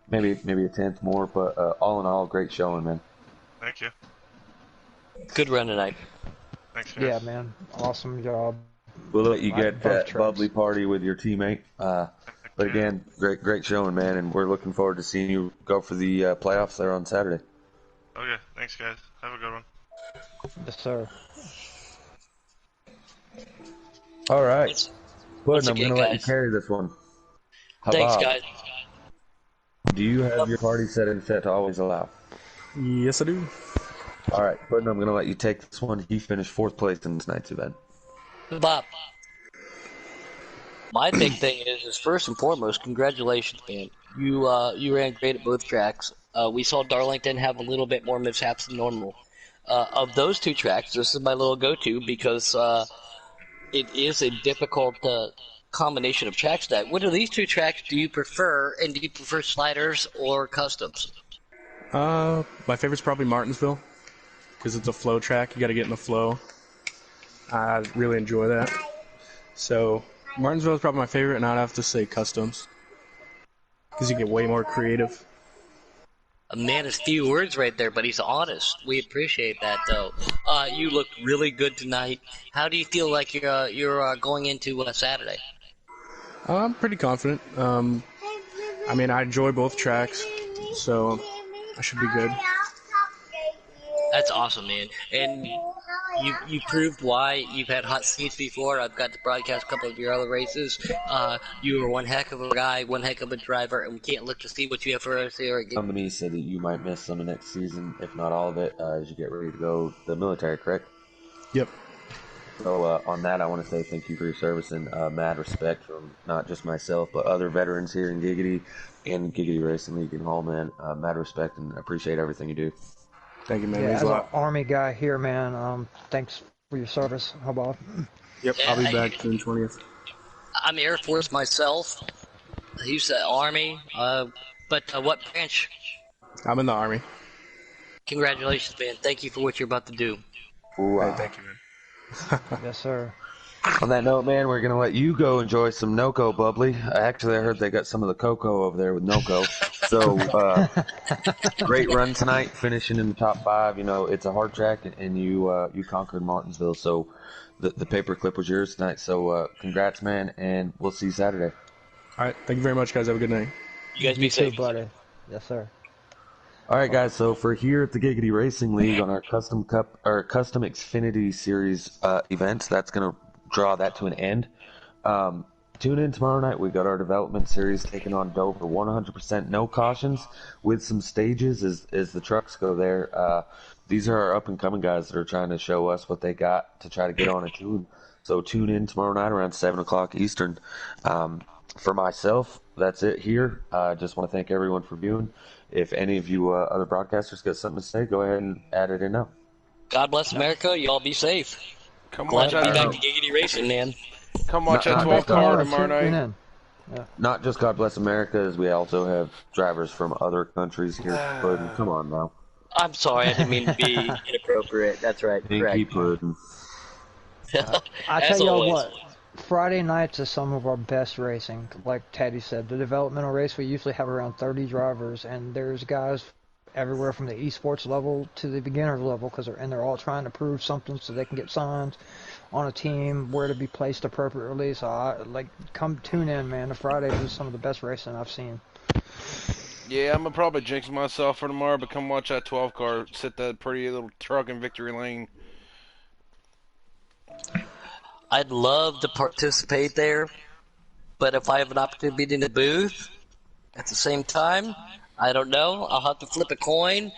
maybe a tenth more. But all in all, great showing, man. Thank you. Good run tonight. Thanks, guys. Yeah, man. Awesome job. We'll let you get Both that tracks. bubbly party with your teammate. But again, great showing, man, and we're looking forward to seeing you go for the playoffs there on Saturday. Okay, thanks, guys. Have a good one. Yes, sir. All right. Once I'm going again, to let you guys. carry this one. Thanks, Habab, guys. do you have your party setting set to always allow? Yes, I do. All right, Puddin, I'm going to let you take this one. He finished 4th place in this night's event. Bob, my big thing is first and foremost, congratulations, man. You ran great at both tracks. We saw Darlington have a little bit more mishaps than normal. Of those 2 tracks, this is my little go-to because it is a difficult combination of tracks. That what of these 2 tracks do you prefer, and do you prefer sliders or customs? My favorite's probably Martinsville because it's a flow track. You got to get in the flow. I really enjoy that. So Martinsville is probably my favorite, and I'd have to say customs because you get way more creative. A man has few words right there, but he's honest. We appreciate that, though. You looked really good tonight. How do you feel like you're going into Saturday? I'm pretty confident. I mean, I enjoy both tracks, so I should be good. That's awesome, man. And you proved why you've had hot seats before. I've got to broadcast a couple of your other races. You were one heck of a guy, one heck of a driver, and we can't look to see what you have for us here. Company said that you might miss some of next season, if not all of it, as you get ready to go to the military, correct? Yep. So on that, I want to say thank you for your service and mad respect from not just myself, but other veterans here in Giggity and Giggity Racing League and Hall, man. Mad respect and appreciate everything you do. Thank you, man. Yeah, Means as a an lot. Army guy here, man, thanks for your service. How about? Yep, I'll be back June 20th. I'm Air Force myself. He's the Army. But what branch? I'm in the Army. Congratulations, man. Thank you for what you're about to do. Hey, thank you, man. Yes, sir. On that note, man, we're going to let you go enjoy some NoCo, Bubbly. Actually, I heard they got some of the cocoa over there with NoCo. So, great run tonight, finishing in the top 5. You know, it's a hard track, and you conquered Martinsville. So, the paperclip was yours tonight. So, congrats, man, and we'll see you Saturday. All right. Thank you very much, guys. Have a good night. You guys be safe. Too, buddy. Yes, sir. All right, guys. So for here at the Giggity Racing League on our Custom Cup or Custom Xfinity Series events, that's going to draw that to an end. Tune in tomorrow night. We got our development series taking on Dover. 100% no cautions with some stages as the trucks go there. These are our up and coming guys that are trying to show us what they got to try to get on a tune. So tune in tomorrow night around 7 o'clock Eastern. For myself, that's it here. I just want to thank everyone for viewing. If any of you other broadcasters got something to say, go ahead and add it in now. God bless America. Y'all be safe. Come Glad watch to be back that. to Giggity Racing, man. Come watch Not- that not 12 car tomorrow Tune night. in. Yeah. Not just God bless America, as we also have drivers from other countries here. Puddin', come on now. I'm sorry, I didn't mean to be inappropriate. That's right. Pinky Correct. Puddin'. I As tell y'all always. what, Friday nights is some of our best racing. Like Teddy said, the developmental race, we usually have around 30 drivers, and there's guys everywhere from the esports level to the beginner level, and they're all trying to prove something so they can get signed on a team, where to be placed appropriately. So come tune in, man. The Fridays is some of the best racing I've seen. Yeah, I'm gonna probably jinx myself for tomorrow, but come watch that 12 car sit that pretty little truck in victory lane. I'd love to participate there, but if I have an opportunity to be in the booth at the same time, I don't know. I'll have to flip a coin.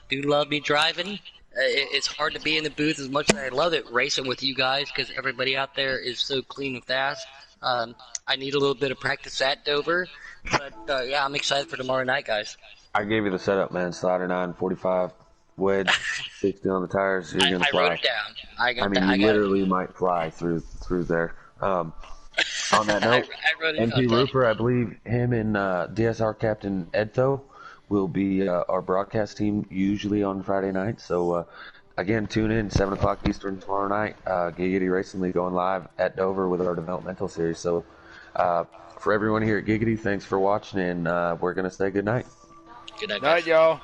Do love me driving. It's hard to be in the booth as much as I love it racing with you guys because everybody out there is so clean and fast. I need a little bit of practice at Dover, but yeah, I'm excited for tomorrow night, guys. I gave you the setup, man. Slider 9, 45, wedge, 60 on the tires. You're going to I fly. wrote it down. I got you it. literally might fly through there. On that note, I wrote it. MP Okay. Roofer, I believe him and DSR Captain Edtho will be our broadcast team usually on Friday night. So, again, tune in 7 o'clock Eastern tomorrow night. Giggity Racing League going live at Dover with our developmental series. So, for everyone here at Giggity, thanks for watching, and we're going to say good night. Good night, guys. Night, y'all.